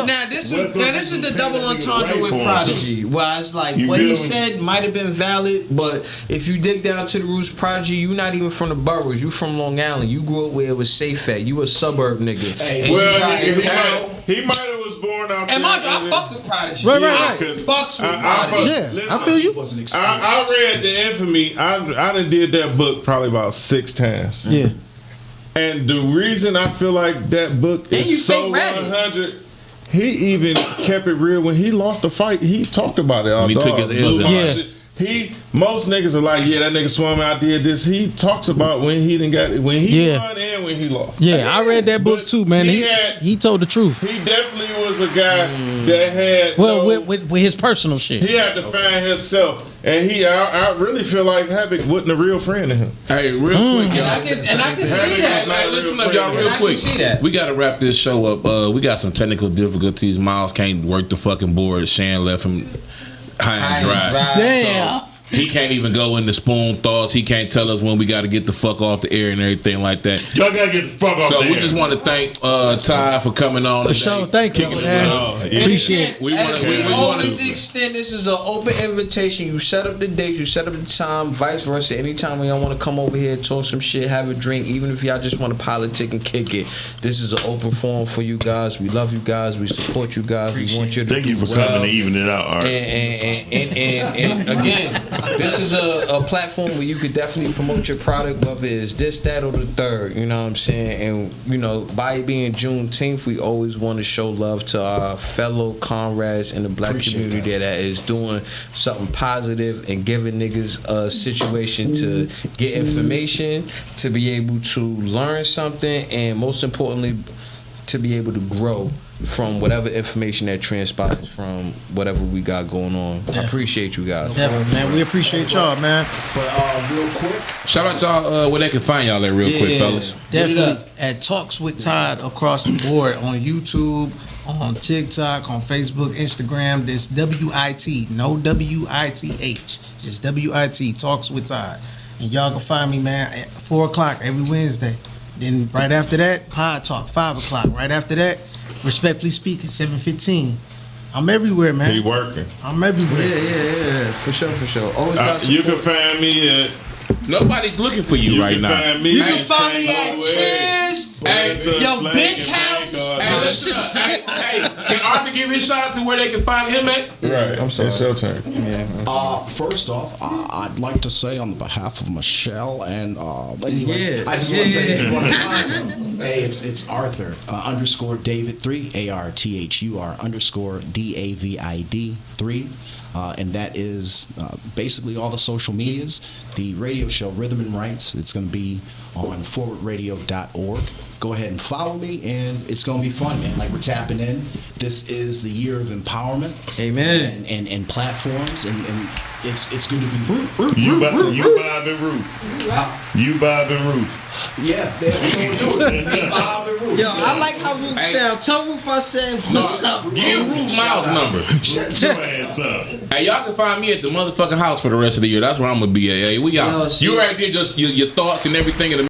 Now this is the double entendre with Prodigy. Well, it's like what he said might have been valid, but if you dig down to the roots, Prodigy, you not even from the boroughs. You from Long Island. You grew up where it was safe at. You a suburb nigga. He might have was born out there. And mind you, I fuck with Prodigy. Right. Fucks with Prodigy. Yeah, I feel you. I read the Infamy. I done did that book probably about 6 times. Yeah. And the reason I feel like that book is so 100, he even kept it real when he lost the fight. He talked about it. When he took his L's. Most niggas are like, yeah, that nigga swung me, I did this. He talks about when he didn't got it, when he won and when he lost. Yeah, I read that book too, man. He told the truth. He definitely was a guy that had with his personal shit. He had to find himself. And I really feel like Havoc wasn't a real friend to him. Hey, real quick, y'all. And I can see that. Hey, listen up, y'all, real quick. We got to wrap this show up. We got some technical difficulties. Miles can't work the fucking board. Shan left him high and dry. Damn. So he can't even go into spoon thoughts. He can't tell us when we got to get the fuck off the air and everything like that. Y'all got to get the fuck off the air. So we just want to thank Ty for coming on. For sure. Thank you, man. Appreciate it. We always extend this is an open invitation. You set up the date, you set up the time, vice versa. Anytime when y'all want to come over here, talk some shit, have a drink, even if y'all just want to politic and kick it, this is an open forum for you guys. We love you guys. We support you guys. We want you to Thank you for coming to even it out, Art. And again, this is a platform where you could definitely promote your product, whether it's this, that, or the third. You know what I'm saying? And, you know, by it being Juneteenth, we always want to show love to our fellow comrades in the black community that is doing something positive and giving niggas a situation to get information, to be able to learn something, and most importantly, to be able to grow from whatever information that transpires from whatever we got going on. I appreciate you guys. Definitely, man. We appreciate y'all, man. But real quick, shout out y'all where they can find y'all at real quick, fellas. Definitely at Talks with Todd across the board on YouTube, on TikTok, on Facebook, Instagram. There's WIT, no WITH. It's WIT, Talks with Todd. And y'all can find me, man, at 4 o'clock every Wednesday. Then right after that, Pod Talk, 5 o'clock. Right after that, Respectfully Speaking, 7:15. I'm everywhere, man. He working. I'm everywhere. Yeah. For sure. Always got you can find me at. Nobody's looking for you right now. You can find me at Cheers. Hey, yo, bitch house. Hey, listen. Hey, can Arthur give his shout out to where they can find him at? Right. I'm sorry. It's your turn. First off, I'd like to say on behalf of Michelle and anyway, I just want to say if you want to find him, hey, it's Arthur _David3 ARTHUR_DAVID 3. And that is basically all the social medias. The radio show Rhythm and Rights, it's going to be on forwardradio.org. Go ahead and follow me, and it's going to be fun, man. Like, we're tapping in. This is the year of empowerment. Amen. And platforms, and it's going to be you Bob and Ruth. You Bob and Ruth. Yeah, Bob and Ruth. Yo, I like how Ruth sound. Tell Ruth I said what's up. Give Ruth Miles' number. Shut your ass up. Hey, y'all can find me at the motherfucking house for the rest of the year. That's where I'm gonna be at. Hey, we out. You already did just your thoughts and everything in the